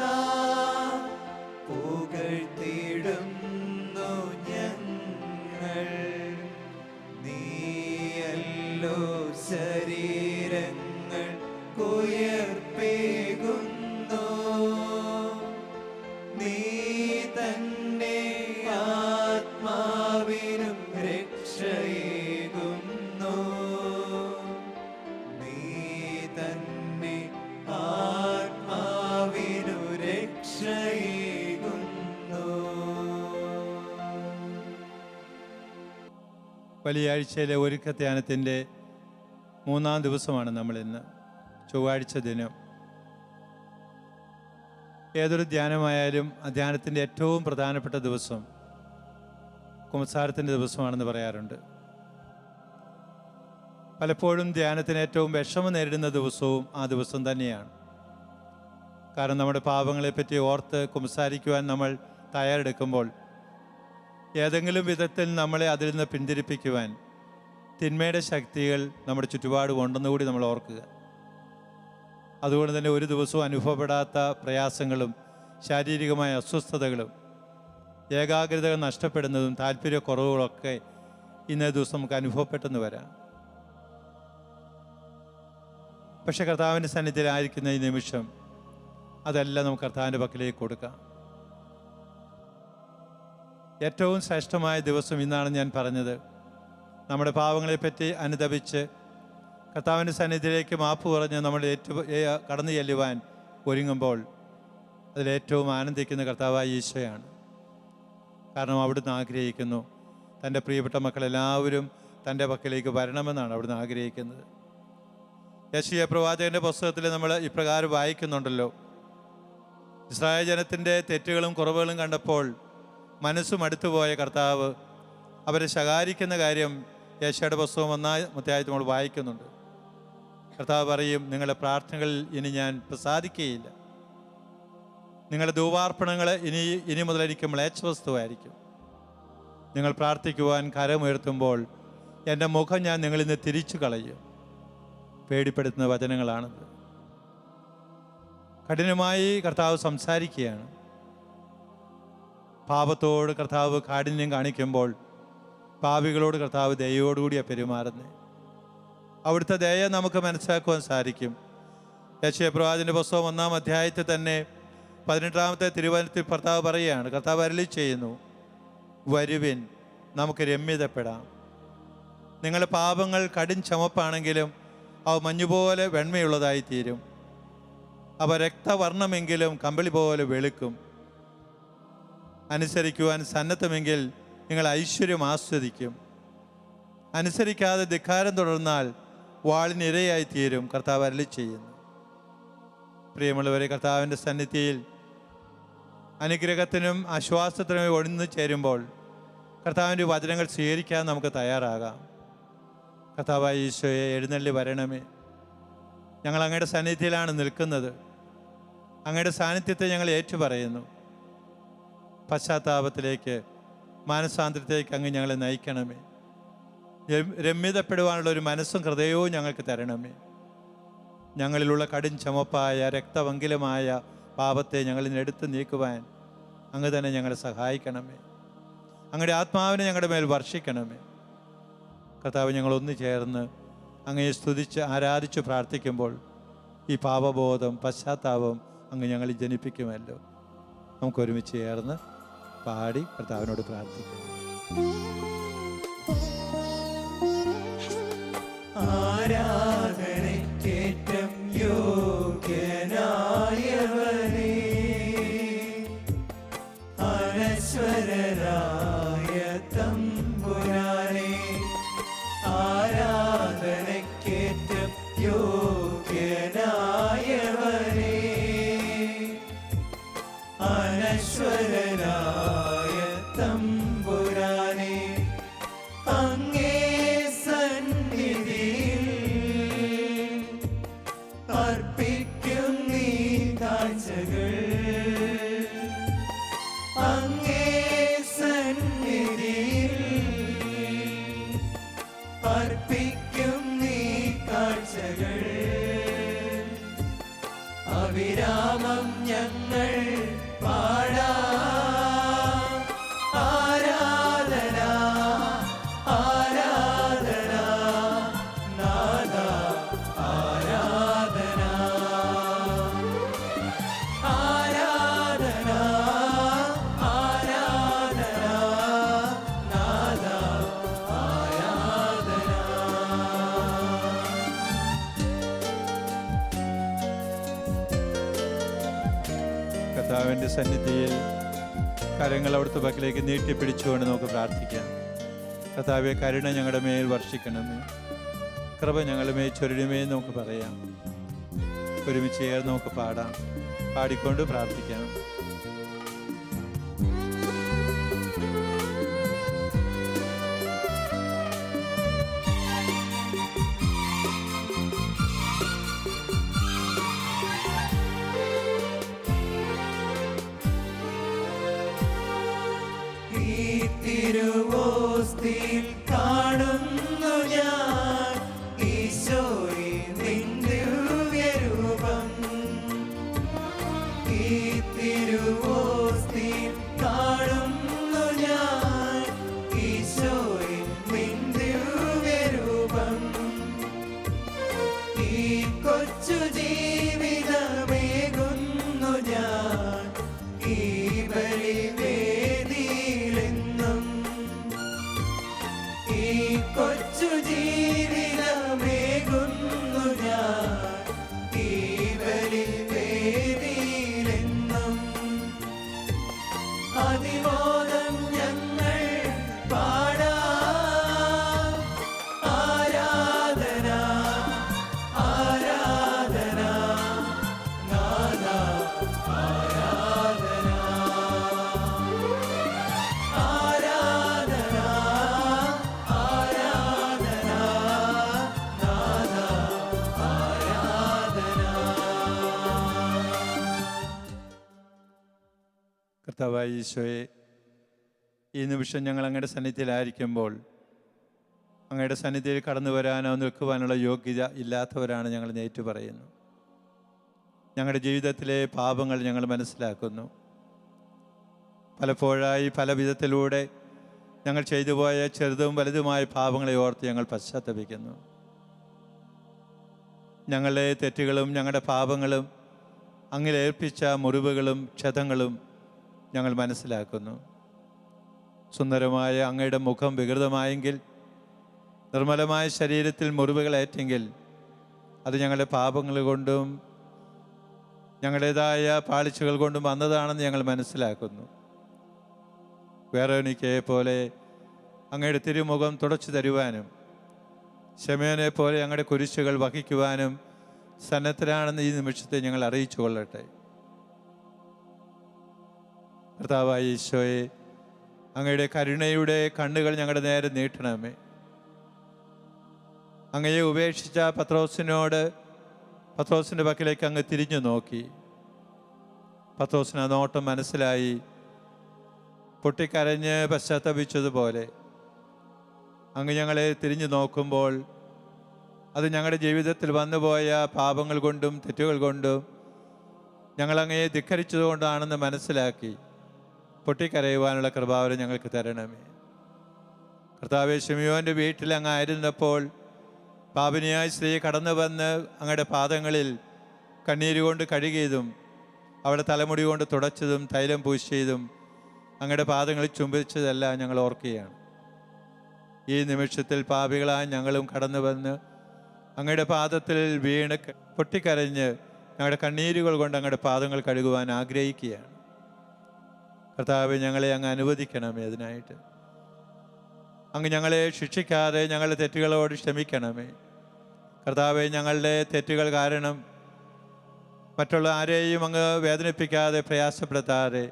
പുകഴ്ത്തിടുന്നു ഞങ്ങൾ. നീയല്ലോ ശരീരങ്ങൾ കുയർപ്പേകുന്നു. നീ തന്നെ ആത്മാവിനും രക്ഷയേകുന്നു. നീ തന്നെ ആത്മാവിനു രക്ഷയേകുന്നു.
വലിയാഴ്ചയിലെ ഒരുക്കധ്യാനത്തിൻ്റെ 3-ാം ദിവസമാണ് നമ്മളിന്ന്, ചൊവ്വാഴ്ച ദിനം. ഏതൊരു ധ്യാനമായാലും ആ ധ്യാനത്തിൻ്റെ ഏറ്റവും പ്രധാനപ്പെട്ട ദിവസം കുമ്പസാരത്തിൻ്റെ ദിവസമാണെന്ന് പറയാറുണ്ട്. പലപ്പോഴും ധ്യാനത്തിന് ഏറ്റവും വിഷമം നേരിടുന്ന ദിവസവും ആ ദിവസം തന്നെയാണ്. കാരണം നമ്മുടെ പാപങ്ങളെപ്പറ്റി ഓർത്ത് കുമ്പസാരിക്കുവാൻ നമ്മൾ തയ്യാറെടുക്കുമ്പോൾ ഏതെങ്കിലും വിധത്തിൽ നമ്മളെ അതിൽ നിന്ന് പിന്തിരിപ്പിക്കുവാൻ തിന്മയുടെ ശക്തികൾ നമ്മുടെ ചുറ്റുപാട് ഉണ്ടെന്നുകൂടി നമ്മൾ ഓർക്കുക. അതുകൊണ്ട് തന്നെ ഒരു ദിവസവും അനുഭവപ്പെടാത്ത പ്രയാസങ്ങളും ശാരീരികമായ അസ്വസ്ഥതകളും ഏകാഗ്രതകൾ നഷ്ടപ്പെടുന്നതും താല്പര്യക്കുറവുകളൊക്കെ ഇന്നേ ദിവസം നമുക്ക് അനുഭവപ്പെട്ടെന്ന് വരാം. പക്ഷെ കർത്താവിൻ്റെ സന്നിധിയിലായിരിക്കുന്ന ഈ നിമിഷം അതെല്ലാം നമുക്ക് കർത്താവിൻ്റെ പക്കലേക്ക് കൊടുക്കാം. ഏറ്റവും ശ്രേഷ്ഠമായ ദിവസം ഇന്നാണ് ഞാൻ പറഞ്ഞത്. നമ്മുടെ പാവങ്ങളെപ്പറ്റി അനുതപിച്ച് കർത്താവിൻ്റെ സന്നിധിയിലേക്ക് മാപ്പ് പറഞ്ഞ് നമ്മൾ കടന്നു ചെല്ലുവാൻ ഒരുങ്ങുമ്പോൾ അതിലേറ്റവും ആനന്ദിക്കുന്ന കർത്താവായ ഈശോയാണ്. കാരണം അവിടുന്ന് ആഗ്രഹിക്കുന്നു തൻ്റെ പ്രിയപ്പെട്ട മക്കളെല്ലാവരും തൻ്റെ പക്കലേക്ക് വരണമെന്നാണ് അവിടുന്ന് ആഗ്രഹിക്കുന്നത്. യെശയ്യാ പ്രവാചകൻ്റെ പുസ്തകത്തിൽ നമ്മൾ ഇപ്രകാരം വായിക്കുന്നുണ്ടല്ലോ, ഇസ്രായേൽ ജനത്തിൻ്റെ തെറ്റുകളും കുറവുകളും കണ്ടപ്പോൾ മനസ്സും അടുത്തുപോയ കർത്താവ് അവരെ ശകാരിക്കുന്ന കാര്യം യെശയ്യായുടെ പുസ്തകം 1-ാം അധ്യായത്തിൽ നമ്മൾ വായിക്കുന്നുണ്ട്. കർത്താവ് പറയും, നിങ്ങളുടെ പ്രാർത്ഥനകളിൽ ഇനി ഞാൻ പ്രസാദിക്കുകയില്ല. നിങ്ങളുടെ ധൂപാർപ്പണങ്ങൾ ഇനി മുതൽ എനിക്ക് മ്ലേച്ഛവസ്തുവായിരിക്കും. നിങ്ങൾ പ്രാർത്ഥിക്കുവാൻ കരമുയർത്തുമ്പോൾ എൻ്റെ മുഖം ഞാൻ നിങ്ങളിൽ നിന്ന് തിരിച്ചു കളയും. പേടിപ്പെടുത്തുന്ന വചനങ്ങളാണത്. കഠിനമായി കർത്താവ് സംസാരിക്കുകയാണ്. പാപത്തോട് കർത്താവ് കാഠിന്യം കാണിക്കുമ്പോൾ പാപികളോട് കർത്താവ് ദയയോടുകൂടിയാണ് പെരുമാറുന്നത്. അവിടുത്തെ ദയ നമുക്ക് മനസ്സിലാക്കുവാൻ സാധിക്കും. യെശയ്യാ പ്രവാചകന്റെ പുസ്തകം 1-ാം അധ്യായത്തിൽ തന്നെ 18-ാമത്തെ തിരുവചനത്തിൽ കർത്താവ് പറയുകയാണ്, കർത്താവ് അരുളി ചെയ്യുന്നു, വരുവിൻ നമുക്ക് രമ്യതപ്പെടാം. നിങ്ങളുടെ പാപങ്ങൾ കടും ചുമപ്പാണെങ്കിലും അവ മഞ്ഞുപോലെ വെണ്മയുള്ളതായിത്തീരും. അവ രക്തവർണ്ണമെങ്കിലും കമ്പിളി പോലെ വെളുക്കും. അനുസരിക്കുവാൻ സന്നദ്ധമെങ്കിൽ നിങ്ങൾ ഐശ്വര്യം ആസ്വദിക്കും. അനുസരിക്കാതെ ധിക്കാരം തുടർന്നാൽ വാളിനിരയായിത്തീരും. കർത്താവ് അരുളി ചെയ്യുന്നു. പ്രിയമുള്ളവരെ, കർത്താവിൻ്റെ സന്നിധിയിൽ അനുഗ്രഹത്തിനും ആശ്വാസത്തിനും ഒഴിഞ്ഞു ചേരുമ്പോൾ കർത്താവിൻ്റെ വചനങ്ങൾ സ്വീകരിക്കാൻ നമുക്ക് തയ്യാറാകാം. കർത്താവായ ഈശോയെ, എഴുന്നള്ളി വരണമേ. ഞങ്ങൾ അങ്ങയുടെ സന്നിധിയിലാണ് നിൽക്കുന്നത്. അങ്ങയുടെ സാന്നിധ്യത്തെ ഞങ്ങൾ ഏറ്റുപറയുന്നു. പശ്ചാത്താപത്തിലേക്ക്, മാനസാന്തരത്തിലേക്ക് അങ്ങ് ഞങ്ങളെ നയിക്കണമേ. രമ്യതപ്പെടുവാനുള്ള ഒരു മനസ്സും ഹൃദയവും ഞങ്ങൾക്ക് തരണമേ. ഞങ്ങളിലുള്ള കടും ചുമപ്പായ രക്തവങ്കിലമായ പാപത്തെ ഞങ്ങളിൽ നിന്ന് എടുത്തു നീക്കുവാൻ അങ്ങ് തന്നെ ഞങ്ങളെ സഹായിക്കണമേ. അങ്ങയുടെ ആത്മാവിനെ ഞങ്ങളുടെ മേൽ വർഷിക്കണമേ. കർത്താവ്, ഞങ്ങളൊന്നു ചേർന്ന് അങ്ങയെ സ്തുതിച്ച് ആരാധിച്ച് പ്രാർത്ഥിക്കുമ്പോൾ ഈ പാപബോധം, പശ്ചാത്താപം അങ്ങ് ഞങ്ങളിൽ ജനിപ്പിക്കുമല്ലോ. നമുക്കൊരുമിച്ച് ചേർന്ന് പാടി കർത്താവിനോട് പ്രാർത്ഥിക്കാം.
ആരാധനയ്ക്കേറ്റം യോഗ്യനായവനേ, അനശ്വരനായ തമ്പുരാനേ, ആരാധനയ്ക്കേറ്റം യോഗ്യനായവനേ, അനശ്വരനായ തമ്പുരാനേ, അങ്ങേ സന്നിധിയിൽ അർപ്പിക്കും നീ കാഴ്ചകൾ, അങ്ങേ സന്നിധിയിൽ അർപ്പിക്കും നീ കാഴ്ചകൾ. അവിരാമം ഞങ്ങൾ പാടാം ആരാധന, ആരാധന, നാദ ആരാധന, ആരാധന, ആരാധന, നാദ ആരാധന.
കർത്താവിൻ്റെ സന്നിധിയിൽ കരങ്ങൾ അവിടുത്തെ പക്കലേക്ക് നീട്ടിപ്പിടിച്ചുകൊണ്ട് നമുക്ക് പ്രാർത്ഥിക്കാം. കർത്താവെ, കരുണ ഞങ്ങളുടെ മേൽ വർഷിക്കണമേ, കൃപ ഞങ്ങളുടെ മേൽ ചൊരിയുമേ എന്ന് നമുക്ക് പറയാം. ഒരുമിച്ച് ചേർന്ന് നമുക്ക് പാടാം, പാടിക്കൊണ്ട് പ്രാർത്ഥിക്കാം.
ഈ തിരുവോസ്തിയിൽ കാണുന്നു ഞാൻ ഈശോയെ നിൻ ദിവ്യരൂപം. ഈ തിരുവോസ്തിയിൽ കാണുന്നു ഞാൻ ഈശോയെ നിൻ ദിവ്യരൂപം. ഈ കൊച്ചു ജീവിതമേകുന്നു ഞാൻ ഈ ബലിവേദിയിലെന്നും. ഈ കൊച്ചു ജീവിതമേകുന്നു ഞാൻ ഈ ബലിവേദിയിലെന്നും. അതിമോദം ഞങ്ങൾ പാടാം ആരാധന, ആരാധന, നാദ ആരാധന, ആരാധന, ആരാധന, നാദ ആരാധന.
കർത്താവായ ഈശോയെ, ഈ നിമിഷം ഞങ്ങൾ അങ്ങയുടെ സന്നിധിയിലായിരിക്കുമ്പോൾ അങ്ങയുടെ സന്നിധിയിൽ കടന്നു വരാനോ നിൽക്കുവാനുള്ള യോഗ്യത ഇല്ലാത്തവരാണ് ഞങ്ങൾ നേറ്റു പറയുന്നു. ഞങ്ങളുടെ ജീവിതത്തിലെ പാപങ്ങൾ ഞങ്ങൾ മനസ്സിലാക്കുന്നു. പലപ്പോഴായി പല വിധത്തിലൂടെ ഞങ്ങൾ ചെയ്തു പോയ ചെറുതും വലുതുമായ പാപങ്ങളെ ഓർത്ത് ഞങ്ങൾ പശ്ചാത്തപിക്കുന്നു. ഞങ്ങളുടെ തെറ്റുകളും ഞങ്ങളുടെ പാപങ്ങളും അങ്ങിലേൽപ്പിച്ച മുറിവുകളും ക്ഷതങ്ങളും ഞങ്ങൾ മനസ്സിലാക്കുന്നു. സുന്ദരമായ അങ്ങയുടെ മുഖം വികൃതമായെങ്കിൽ, നിർമ്മലമായ ശരീരത്തിൽ മുറിവുകളേറ്റെങ്കിൽ അത് ഞങ്ങളുടെ പാപങ്ങൾ കൊണ്ടും ഞങ്ങളുടേതായ പാളിച്ചകൾ കൊണ്ടും വന്നതാണെന്ന് ഞങ്ങൾ മനസ്സിലാക്കുന്നു. വേറോനിക്കയെ പോലെ അങ്ങയുടെ തിരുമുഖം തുടച്ചു തരുവാനും ശമയോനെ പോലെ ഞങ്ങളുടെ കുരിശുകൾ വഹിക്കുവാനും സന്നദ്ധരാണെന്ന് ഈ നിമിഷത്തെ ഞങ്ങൾ അറിയിച്ചു കൊള്ളട്ടെ. കർത്താവായ ഈശോയെ, അങ്ങയുടെ കരുണയുടെ കണ്ണുകൾ ഞങ്ങളുടെ നേരെ നീട്ടണമേ. അങ്ങയെ ഉപേക്ഷിച്ച പത്രോസിൻ്റെ പക്കലേക്ക് അങ്ങ് തിരിഞ്ഞു നോക്കി. പത്രോസിന് ആ നോട്ടം മനസ്സിലായി. പൊട്ടിക്കരഞ്ഞ് പശ്ചാത്തപിച്ചതുപോലെ അങ്ങ് ഞങ്ങളെ തിരിഞ്ഞു നോക്കുമ്പോൾ അത് ഞങ്ങളുടെ ജീവിതത്തിൽ വന്നുപോയ പാപങ്ങൾ കൊണ്ടും തെറ്റുകൾ കൊണ്ടും ഞങ്ങളങ്ങയെ ധിക്കരിച്ചതുകൊണ്ടാണെന്ന് മനസ്സിലാക്കി പൊട്ടിക്കരയുവാനുള്ള കൃപാവരം ഞങ്ങൾക്ക് തരണമേ. കർത്താവേ, ശിമിയോൻ്റെ വീട്ടിൽ അങ്ങായിരുന്നപ്പോൾ പാപിനിയായ സ്ത്രീ കടന്നു വന്ന് അങ്ങയുടെ പാദങ്ങളിൽ കണ്ണീരുകൊണ്ട് കഴുകിയതും അവിടെ തലമുടി കൊണ്ട് തുടച്ചതും തൈലം പൂശിയതും അങ്ങയുടെ പാദങ്ങളിൽ ചുംബിച്ചതെല്ലാം ഞങ്ങൾ ഓർക്കുകയാണ്. ഈ നിമിഷത്തിൽ പാപികളായ ഞങ്ങളും കടന്നു വന്ന് അങ്ങയുടെ പാദത്തിൽ വീണ് പൊട്ടിക്കരഞ്ഞ് ഞങ്ങളുടെ കണ്ണീരുകൾ കൊണ്ട് അങ്ങയുടെ പാദങ്ങൾ കഴുകുവാൻ ആഗ്രഹിക്കുകയാണ്. കർത്താവേ, ഞങ്ങളെ അങ്ങ് അനുവദിക്കണമേ. അതിനായിട്ട് അങ്ങ് ഞങ്ങളെ ശിക്ഷിക്കാതെ ഞങ്ങളുടെ തെറ്റുകളോട് ക്ഷമിക്കണമേ. കർത്താവേ, ഞങ്ങളുടെ തെറ്റുകൾ കാരണം മറ്റുള്ള ആരെയും അങ്ങ് വേദനിപ്പിക്കാതെ പ്രയാസപ്പെടുത്താതെ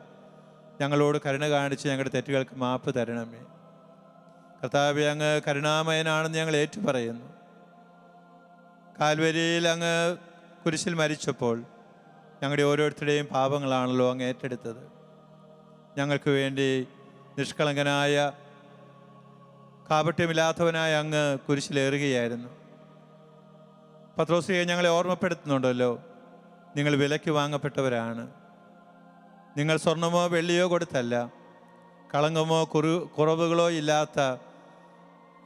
ഞങ്ങളോട് കരുണ കാണിച്ച് ഞങ്ങളുടെ തെറ്റുകൾക്ക് മാപ്പ് തരണമേ. കർത്താവേ, അങ്ങ് കരുണാമയനാണെന്ന് ഞങ്ങൾ ഏറ്റുപറയുന്നു. കാൽവരിയിൽ അങ്ങ് കുരിശിൽ മരിച്ചപ്പോൾ ഞങ്ങളുടെ ഓരോരുത്തരുടെയും പാപങ്ങളാണല്ലോ അങ്ങ് ഏറ്റെടുത്തത്. ഞങ്ങൾക്ക് വേണ്ടി നിഷ്കളങ്കനായ കാപട്യമില്ലാത്തവനായ അങ്ങ് കുരിശിലേറുകയായിരുന്നു. പത്രോസിയെ ഞങ്ങളെ ഓർമ്മപ്പെടുത്തുന്നുണ്ടല്ലോ, നിങ്ങൾ വിലയ്ക്ക് വാങ്ങപ്പെട്ടവരാണ്. നിങ്ങൾ സ്വർണമോ വെള്ളിയോ കൊടുത്തല്ല, കളങ്കമോ കുറവുകളോ ഇല്ലാത്ത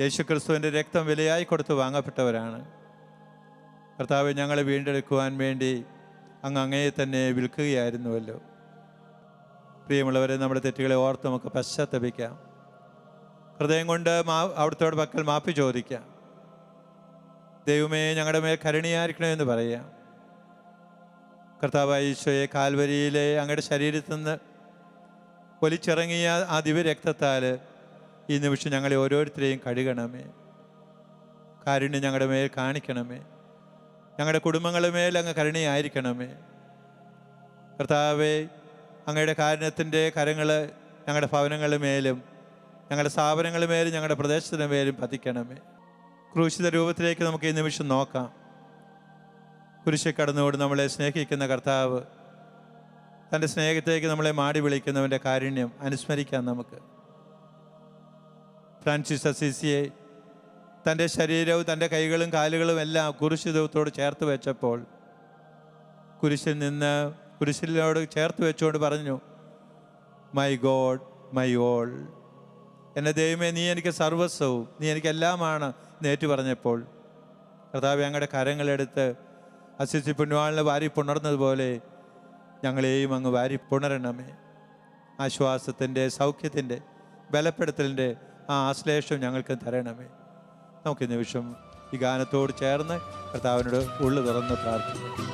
യേശുക്രിസ്തുവിൻ്റെ രക്തം വിലയായി കൊടുത്ത് വാങ്ങപ്പെട്ടവരാണ്. കർത്താവെ, ഞങ്ങളെ വീണ്ടെടുക്കുവാൻ വേണ്ടി അങ്ങ് അങ്ങയെ തന്നെ വിൽക്കുകയായിരുന്നുവല്ലോ. പ്രിയമുള്ളവരെ, നമ്മുടെ തെറ്റുകളെ ഓർത്ത് നമുക്ക് പശ്ചാത്തപിക്കാം. ഹൃദയം കൊണ്ട് അവിടുത്തോട് പക്കൽ മാപ്പ് ചോദിക്കാം. ദൈവമേ, ഞങ്ങളുടെ മേൽ കരുണയായിരിക്കണമെന്ന് പറയാം. കർത്താവായ ഈശോയെ, കാൽവരിയിലെ അങ്ങയുടെ ശരീരത്തിൽ നിന്ന് ഒലിച്ചിറങ്ങിയ ആ ദിവ്യരക്തത്താൽ ഈ നിമിഷം ഞങ്ങളെ ഓരോരുത്തരെയും കഴുകണമേ. കാരുണ്യം ഞങ്ങളുടെ മേൽ കാണിക്കണമേ. ഞങ്ങളുടെ കുടുംബങ്ങളുടെ മേൽ അങ്ങ് കരുണയായിരിക്കണമേ. കർത്താവേ, അങ്ങയുടെ കാരുണ്യത്തിൻ്റെ കരങ്ങൾ ഞങ്ങളുടെ ഭവനങ്ങളുടെ മേലും ഞങ്ങളുടെ സ്ഥാപനങ്ങളുടെ മേലും ഞങ്ങളുടെ പ്രദേശത്തിൻ്റെ മേലും പതിക്കണമേ. ക്രൂശിത രൂപത്തിലേക്ക് നമുക്ക് ഈ നിമിഷം നോക്കാം. കുരിശിൽ കടന്നുകൊണ്ട് നമ്മളെ സ്നേഹിക്കുന്ന കർത്താവ്, തൻ്റെ സ്നേഹത്തേക്ക് നമ്മളെ മാടി വിളിക്കുന്നവൻ്റെ കാരുണ്യം അനുസ്മരിക്കാം. നമുക്ക് ഫ്രാൻസിസ് അസീസിയെ തൻ്റെ ശരീരവും തൻ്റെ കൈകളും കാലുകളും എല്ലാം കുരിശിതത്തോട് ചേർത്ത് വെച്ചപ്പോൾ കുരിശിലോട് ചേർത്ത് വെച്ചുകൊണ്ട് പറഞ്ഞു, മൈ ഗോഡ്, മൈ ഓൾ. എൻ്റെ ദൈവമേ, നീ എനിക്ക് സർവസ്വവും, നീ എനിക്കെല്ലാമാണ് നേറ്റു പറഞ്ഞപ്പോൾ കർത്താവേ, ഞങ്ങളുടെ കരങ്ങളെടുത്ത് അസിസി പുണ്യവാളിനെ വാരി പുണർന്നതുപോലെ ഞങ്ങളെയും അങ്ങ് വാരി പുണരണമേ. ആശ്വാസത്തിൻ്റെ, സൗഖ്യത്തിൻ്റെ, ബലപ്പെടുത്തലിൻ്റെ ആ ആശ്ലേഷം ഞങ്ങൾക്ക് തരണമേ. നമുക്ക് ഈ നിമിഷം ഈ ഗാനത്തോട് ചേർന്ന് കർത്താവിനോട് ഉള്ളു തുറന്ന് പ്രാർത്ഥിക്കാം.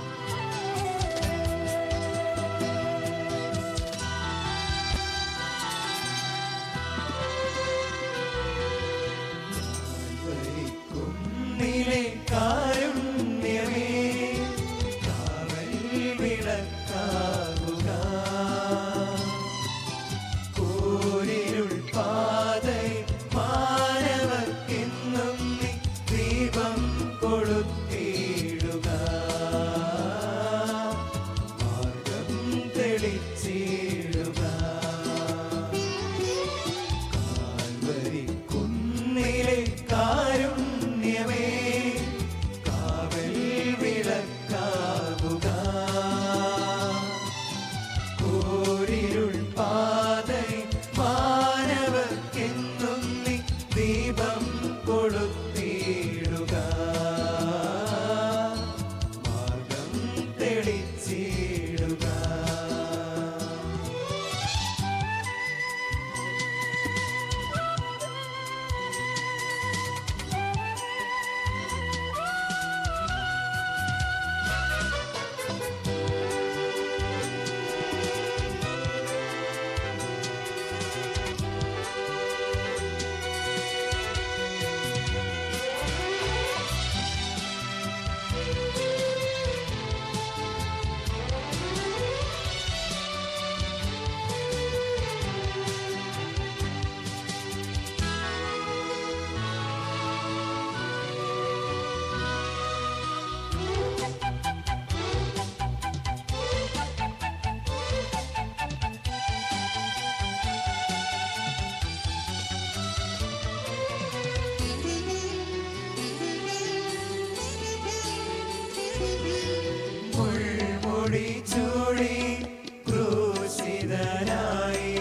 കൊടുത്തിടുക മുൾമുടി ചൂടി ക്രൂശിതനായി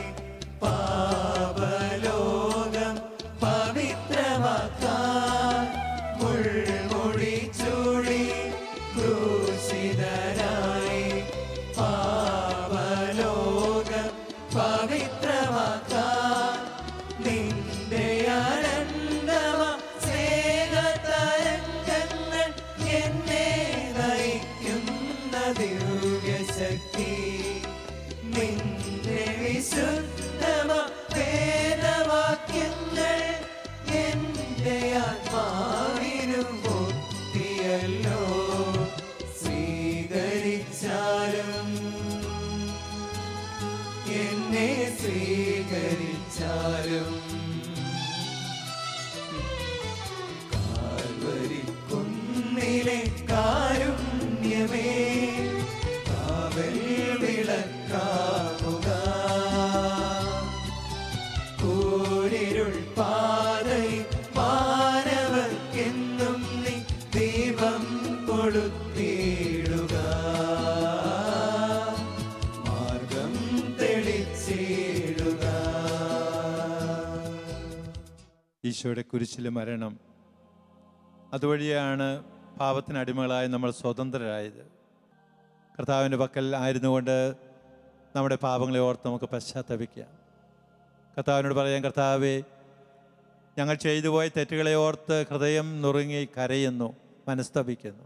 പാപലോകം പവിത്രമാക്കാൻ മുൾമുടി ചൂടി ക്രൂശിതനായി പാപലോകം പവിത്രമാക്കാൻ നിന്റെ അനന്തമ സ്നേഹതരംഗങ്ങൾ എന്നെ നയിക്കുന്ന ദിവ്യശക്തി നിന്റെ വിശുദ്ധമ വേദവാക്യങ്ങൾ എന്റെ ആത്മാവിനു മുക്തിയല്ലോ സ്വീകരിച്ചാലും എന്നെ സ്വീകരിച്ചാലും കാൽവരി കുന്നിലെ കാരുണ്യമേ കാവൽ വിളക്കാവുക കൂരിരുൾ പാതയിൽ മാനവർക്കെന്നും നീ ദീപം കൊളുത്തിയിടുക മാർഗം തെളിച്ചിടുക.
ഈശോയുടെ കുരിശിലെ മരണം അതുവഴിയാണ് പാപത്തിന് അടിമകളായി നമ്മൾ സ്വതന്ത്രരായത്. കർത്താവിൻ്റെ പക്കൽ ആയിരുന്നുകൊണ്ട് നമ്മുടെ പാപങ്ങളെ ഓർത്ത് നമുക്ക് പശ്ചാത്തപിക്കാം. കർത്താവിനോട് പറയാം, കർത്താവേ, ഞങ്ങൾ ചെയ്തു പോയ തെറ്റുകളെ ഓർത്ത് ഹൃദയം നുറുങ്ങി കരയുന്നു, മനസ്തപിക്കുന്നു.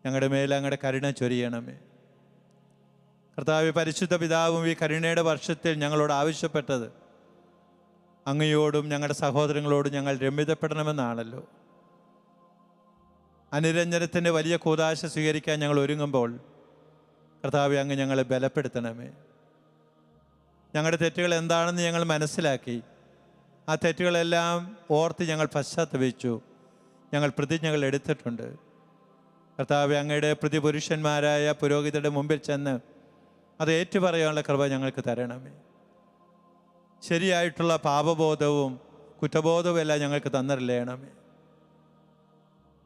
ഞങ്ങളുടെ മേൽ അങ്ങയുടെ കരുണ ചൊരിയണമേ. കർത്താവേ, പരിശുദ്ധ പിതാവും ഈ കരുണയുടെ വർഷത്തിൽ ഞങ്ങളോട് ആവശ്യപ്പെട്ടത് അങ്ങയോടും ഞങ്ങളുടെ സഹോദരങ്ങളോടും ഞങ്ങൾ രമ്യതപ്പെടണമെന്നാണല്ലോ. അനുരഞ്ജനത്തിൻ്റെ വലിയ കൂദാശ സ്വീകരിക്കാൻ ഞങ്ങൾ ഒരുങ്ങുമ്പോൾ കർത്താവേ, അങ്ങ് ഞങ്ങളെ ബലപ്പെടുത്തണമേ. ഞങ്ങളുടെ തെറ്റുകൾ എന്താണെന്ന് ഞങ്ങൾ മനസ്സിലാക്കി ആ തെറ്റുകളെല്ലാം ഓർത്ത് ഞങ്ങൾ പശ്ചാത്തപിച്ചു. ഞങ്ങൾ പ്രതിജ്ഞകൾ എടുത്തിട്ടുണ്ട്. കർത്താവേ, അങ്ങയുടെ പ്രതിപുരുഷന്മാരായ പുരോഹിതരുടെ മുമ്പിൽ ചെന്ന് അത് ഏറ്റുപറയാനുള്ള കൃപ ഞങ്ങൾക്ക് തരണമേ. ശരിയായിട്ടുള്ള പാപബോധവും കുറ്റബോധവും എല്ലാം ഞങ്ങൾക്ക് തന്നിരലേണമേ.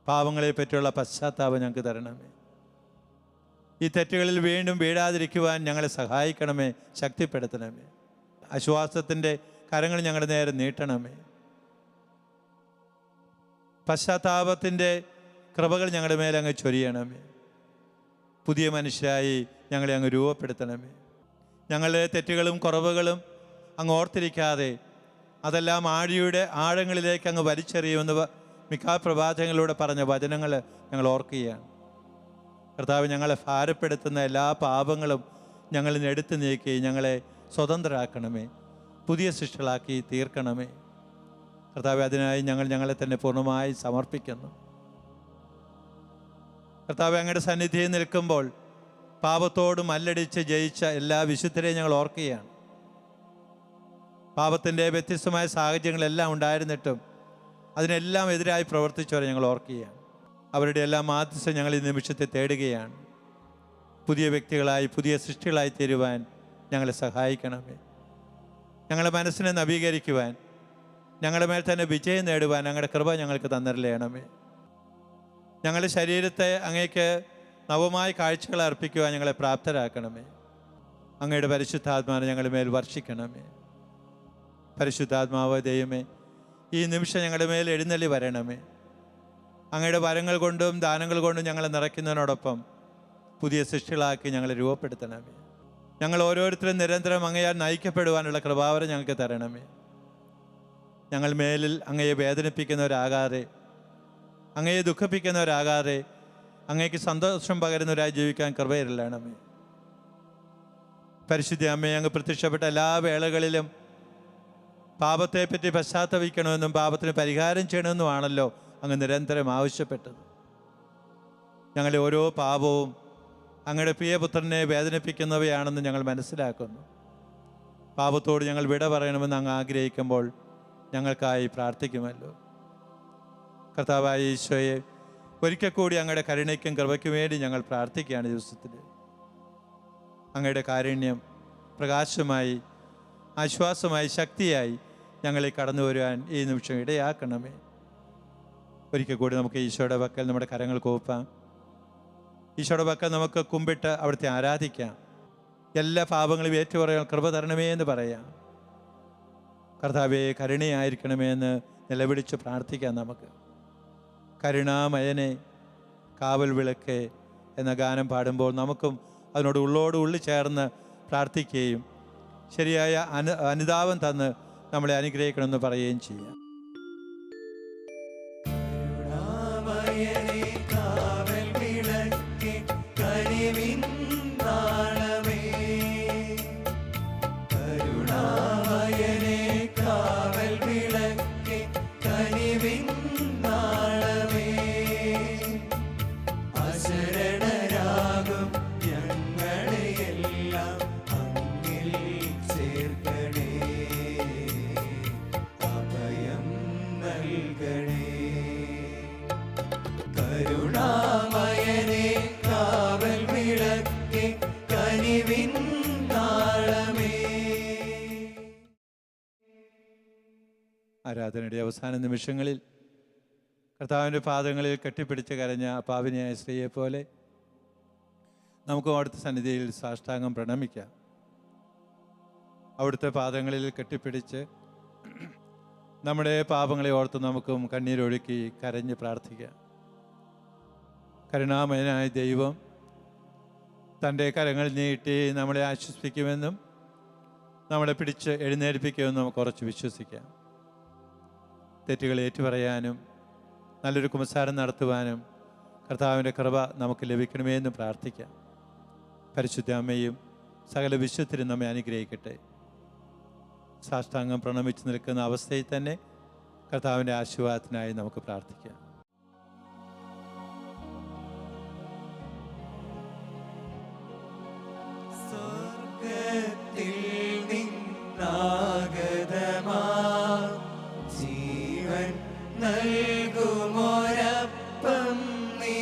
പാപങ്ങളെ പറ്റിയുള്ള പശ്ചാത്താപം ഞങ്ങൾക്ക് തരണമേ. ഈ തെറ്റുകളിൽ വീണ്ടും വീഴാതിരിക്കുവാൻ ഞങ്ങളെ സഹായിക്കണമേ, ശക്തിപ്പെടുത്തണമേ. ആശ്വാസത്തിൻ്റെ കരങ്ങൾ ഞങ്ങളുടെ നേരെ നീട്ടണമേ. പശ്ചാത്താപത്തിൻ്റെ കൃപകൾ ഞങ്ങളുടെ മേലെ അങ്ങ് ചൊരിയണമേ. പുതിയ മനുഷ്യരായി ഞങ്ങളെ അങ്ങ് രൂപപ്പെടുത്തണമേ. ഞങ്ങളുടെ തെറ്റുകളും കുറവുകളും അങ്ങ് ഓർത്തിരിക്കാതെ അതെല്ലാം ആഴിയുടെ ആഴങ്ങളിലേക്ക് അങ്ങ് വലിച്ചെറിയുമെന്ന് മിക്ക പ്രവാചകങ്ങളിലൂടെ പറഞ്ഞ വചനങ്ങൾ ഞങ്ങൾ ഓർക്കുകയാണ്. കർത്താവ്, ഞങ്ങളെ ഭാരപ്പെടുത്തുന്ന എല്ലാ പാപങ്ങളും ഞങ്ങളിൽ നിന്ന് എടുത്തു നീക്കി ഞങ്ങളെ സ്വതന്ത്രരാക്കണമേ, പുതിയ സൃഷ്ടികളാക്കി തീർക്കണമേ. കർത്താവ്, അതിനായി ഞങ്ങൾ ഞങ്ങളെ തന്നെ പൂർണ്ണമായി സമർപ്പിക്കുന്നു. കർത്താവ്, അങ്ങയുടെ സന്നിധിയിൽ നിൽക്കുമ്പോൾ പാപത്തോട് മല്ലടിച്ച് ജയിച്ച എല്ലാ വിശുദ്ധരെയും ഞങ്ങൾ ഓർക്കുകയാണ്. പാപത്തിൻ്റെ വ്യത്യസ്തമായ സാഹചര്യങ്ങളെല്ലാം ഉണ്ടായിരുന്നിട്ടും അതിനെല്ലാം എതിരായി പ്രവർത്തിച്ചവരെ ഞങ്ങൾ ഓർക്കുകയാണ്. അവരുടെ എല്ലാ മാധ്യസ്ഥം ഞങ്ങൾ ഈ നിമിഷത്തെ തേടുകയാണ്. പുതിയ വ്യക്തികളായി പുതിയ സൃഷ്ടികളായി തീരുവാൻ ഞങ്ങളെ സഹായിക്കണമേ. ഞങ്ങളുടെ മനസ്സിനെ നവീകരിക്കുവാൻ, ഞങ്ങളുടെ മേൽ തന്നെ വിജയം നേടുവാൻ അങ്ങയുടെ കൃപ ഞങ്ങൾക്ക് തന്നിരലേണമേ. ഞങ്ങളുടെ ശരീരത്തെ അങ്ങേക്ക് നവമായ കാഴ്ചകൾ അർപ്പിക്കുവാൻ ഞങ്ങളെ പ്രാപ്തരാക്കണമേ. അങ്ങയുടെ പരിശുദ്ധാത്മാവിനെ ഞങ്ങളുടെ മേൽ വർഷിക്കണമേ. പരിശുദ്ധാത്മാവ് ദൈവമേ, ഈ നിമിഷം ഞങ്ങളുടെ മേൽ എഴുന്നള്ളി വരണമേ. അങ്ങയുടെ വരങ്ങൾ കൊണ്ടും ദാനങ്ങൾ കൊണ്ടും ഞങ്ങളെ നിറയ്ക്കുന്നതിനോടൊപ്പം പുതിയ സൃഷ്ടികളാക്കി ഞങ്ങളെ രൂപപ്പെടുത്തണമേ. ഞങ്ങൾ ഓരോരുത്തരും നിരന്തരം അങ്ങയാൽ നയിക്കപ്പെടുവാനുള്ള കൃപാവരം ഞങ്ങൾക്ക് തരണമേ. ഞങ്ങൾ മേലിൽ അങ്ങയെ വേദനിപ്പിക്കുന്നവരാകാതെ, അങ്ങയെ ദുഃഖിപ്പിക്കുന്നവരാകാതെ, അങ്ങേക്ക് സന്തോഷം പകരുന്നവരായി ജീവിക്കാൻ കൃപയിരളണമേ. പരിശുദ്ധ അമ്മയെ, അങ്ങ് പ്രത്യക്ഷപ്പെട്ട എല്ലാ വേളകളിലും പാപത്തെപ്പറ്റി പശ്ചാത്തപിക്കണമെന്നും പാപത്തിന് പരിഹാരം ചെയ്യണമെന്നുമാണല്ലോ അങ്ങ് നിരന്തരം ആവശ്യപ്പെട്ടത്. ഞങ്ങളുടെ ഓരോ പാപവും അങ്ങയുടെ പ്രിയപുത്രനെ വേദനിപ്പിക്കുന്നവയാണെന്ന് ഞങ്ങൾ മനസ്സിലാക്കുന്നു. പാപത്തോട് ഞങ്ങൾ വിട പറയണമെന്ന് അങ്ങ് ആഗ്രഹിക്കുമ്പോൾ ഞങ്ങൾക്കായി പ്രാർത്ഥിക്കുമല്ലോ. കർത്താവായ ഈശോയെ, ഒരിക്കൽ കൂടി അങ്ങയുടെ കരുണയ്ക്കും കൃപയ്ക്കും വേണ്ടി ഞങ്ങൾ പ്രാർത്ഥിക്കുകയാണ്. ദിവസത്തിൽ അങ്ങയുടെ കാരുണ്യം പ്രകാശമായി, ആശ്വാസമായി, ശക്തിയായി ഞങ്ങളെ കടന്നു വരുവാൻ ഈ നിമിഷം ഇടയാക്കണമേ. ഒരിക്കൽ കൂടി നമുക്ക് ഈശോയുടെ പക്കൽ നമ്മുടെ കരങ്ങൾ കോപ്പാം. ഈശോയുടെ പക്കൽ നമുക്ക് കുമ്പിട്ട് അവിടുത്തെ ആരാധിക്കാം. എല്ലാ പാപങ്ങളും ഏറ്റുപറയാൻ കൃപ തരണമേ എന്ന് പറയാം. കർത്താവേ, കരുണയായിരിക്കണമേ എന്ന് നിലവിളിച്ച് പ്രാർത്ഥിക്കാം. നമുക്ക് കരുണാമയനെ കാവൽ വിളക്ക് എന്ന ഗാനം പാടുമ്പോൾ നമുക്കും അതിനോട് ഉള്ളി ചേർന്ന് പ്രാർത്ഥിക്കുകയും ശരിയായ അനുതാപം തന്ന് നമ്മളെ അനുഗ്രഹിക്കണമെന്ന് പറയുകയും ചെയ്യാം.
കരുണാമയനേ കാവൽ വിളക്കേ കനിവിൻ നാളമേ, കരുണാമയനേ കാവൽ വിളക്കേ കനിവിൻ നാളമേ, അശരണരാകും ഞങ്ങളെയെല്ലാം അങ്ങിൽ ചേർക്കണേ, അഭയം നൽകണേ. കരുണാമയനേ കാവൽ വിളക്കേ കനിവിൻ നാളമേ.
ആരാധനയുടെ അവസാന നിമിഷങ്ങളിൽ കർത്താവിൻ്റെ പാദങ്ങളിൽ കെട്ടിപ്പിടിച്ച് കരഞ്ഞ പാപിനിയായ സ്ത്രീയെപ്പോലെ നമുക്കും അവിടുത്തെ സന്നിധിയിൽ സാഷ്ടാംഗം പ്രണമിക്കാം. അവിടുത്തെ പാദങ്ങളിൽ കെട്ടിപ്പിടിച്ച് നമ്മുടെ പാപങ്ങളെ ഓർത്ത് നമുക്കും കണ്ണീരൊഴുക്കി കരഞ്ഞ് പ്രാർത്ഥിക്കാം. കരുണാമയനായ ദൈവം തൻ്റെ കരങ്ങൾ നീട്ടി നമ്മളെ ആശ്വസിപ്പിക്കുമെന്നും നമ്മളെ പിടിച്ച് എഴുന്നേൽപ്പിക്കുമെന്നും നമുക്ക് ഉറച്ച് വിശ്വസിക്കാം. തെറ്റുകൾ ഏറ്റുപറയാനും നല്ലൊരു കുമ്പസാരം നടത്തുവാനും കർത്താവിൻ്റെ കൃപ നമുക്ക് ലഭിക്കണമേ എന്ന് പ്രാർത്ഥിക്കാം. പരിശുദ്ധ അമ്മയും സകല വിശുദ്ധരും നമ്മെ അനുഗ്രഹിക്കട്ടെ. സാഷ്ടാംഗം പ്രണമിച്ച് നിൽക്കുന്ന അവസ്ഥയിൽ തന്നെ കർത്താവിൻ്റെ ആശീർവാദത്തിനായി നമുക്ക് പ്രാർത്ഥിക്കാം.
സ്വർഗ്ഗത്തിൽ നിന്നാഗതമാ ജീവൻ നൽകുമൊരപ്പം നീ,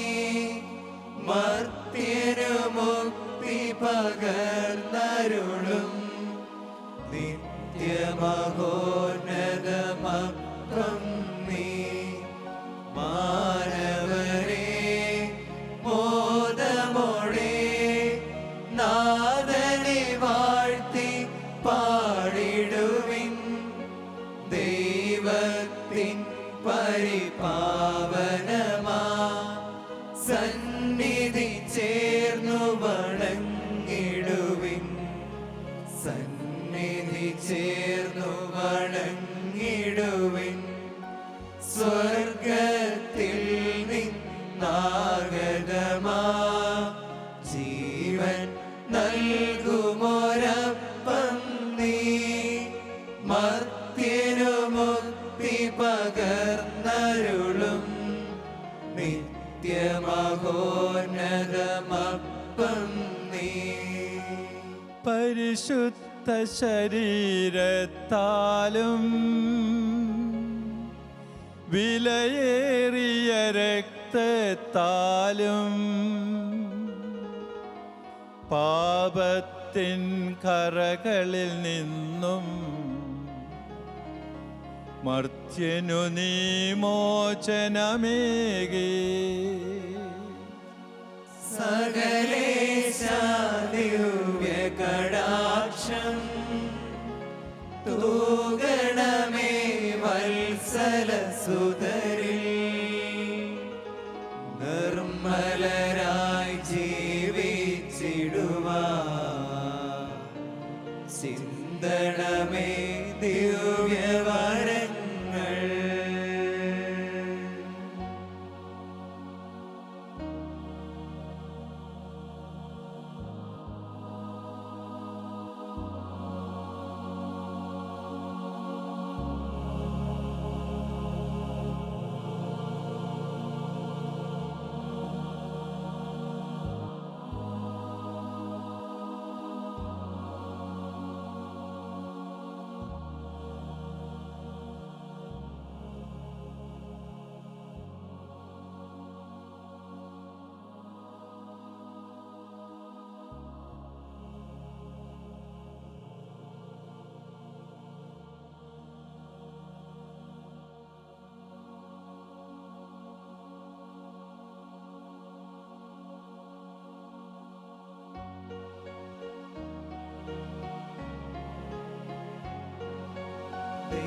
മർത്യനു മുക്തി പകർന്നരുളും നിത്യമഹോന്നതമപ്പം നീ, മാനവരേ മോദമോടെ നാഥനെ വാഴ്ത്തി പാടിടുവിൻ, ദൈവത്തിൻ പരിപാവനമാ സന്നിധി ചേർന്നു വണങ്ങിടുവിൻ, സന്നിധി ചേർന്നു വണങ്ങിടുവിൻ. സ്വർഗത്തിൽ നിന്നാഗതമാ ജീവൻ നൽകുമൊരപ്പം നീ, മർത്യനു മുക്തി പകർന്നരുളും നിത്യമഹോന്നതമപ്പം നീ.
പരിശുദ്ധ ശരീരത്താലും വിലയേറിയ രക്തത്താലും പാപത്തിൻ കറകളിൽ നിന്നും മർത്യനു നീ മോചനമേകി,
സകലേശ ദിവ്യകടാക്ഷം തൂകണമേ വത്സലസുതരിൽ, നിർമ്മലരായി ജീവിച്ചിടുവാൻ ചിന്തണമേ ദിവ്യവരങ്ങൾ.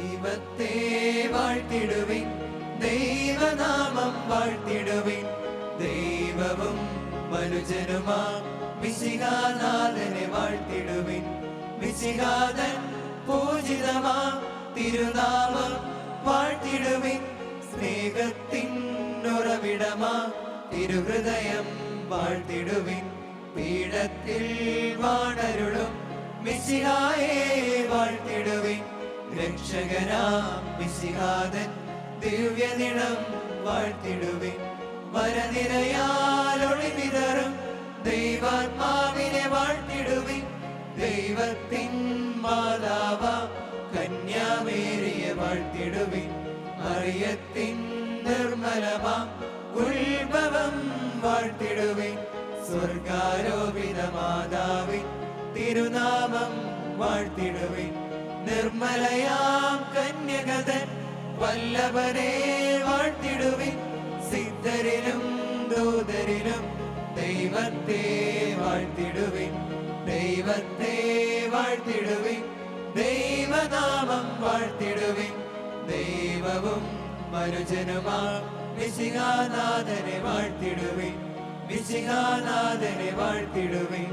ദൈവത്തെ വാഴ്ത്തിടുവിൻ, ദൈവനാമം വാഴ്ത്തിടുവിൻ. ദൈവവും മനുജനുമാ മിശിഹാനാഥനെ വാഴ്ത്തിടുവിൻ. മിശിഹാതൻ പൂജിതമാ തിരുനാമം വാഴ്ത്തിടുവിൻ. സ്നേഹത്തിൻ ഉറവിടമാ തിരുഹൃദയം വാഴ്ത്തിടുവിൻ. പീഠത്തിൽ വാണരുളും മിശിഹായെ വാഴ്ത്തിടുവിൻ. രക്ഷകനാം മിശിഹാതൻ ദിവ്യനിടം വാഴ്ത്തിടുവിൻ. വരനിരയാൽ ഒളിവിതറും ദൈവാത്മാവിനെ വാഴ്ത്തിടുവിൻ. ദൈവത്തിൻ മാതാവ കന്യാമേരിയെ വാഴ്ത്തിടുവിൻ. മറിയത്തിൻ നിർമ്മലമാ ഉത്ഭവം വാഴ്ത്തിടുവിൻ. സ്വർഗാരോപിത മാതാവിൻ തിരുനാമം വാഴ്ത്തിടുവിൻ. നിർമ്മലയാം കന്യകതൻ വല്ലഭനെ വാഴ്ത്തിടുവിൻ. സിദ്ധരിലും ദൂതരിലും ദൈവത്തെ വാഴ്ത്തിടുവിൻ. ദൈവത്തെ വാഴ്ത്തിടുവിൻ. ദൈവനാമം വാഴ്ത്തിടുവിൻ. ദൈവവും മനുജനുമാ മിശിഹാനാഥനെ വാഴ്ത്തിടുവിൻ. മിശിഹാനാഥനെ വാഴ്ത്തിടുവിൻ.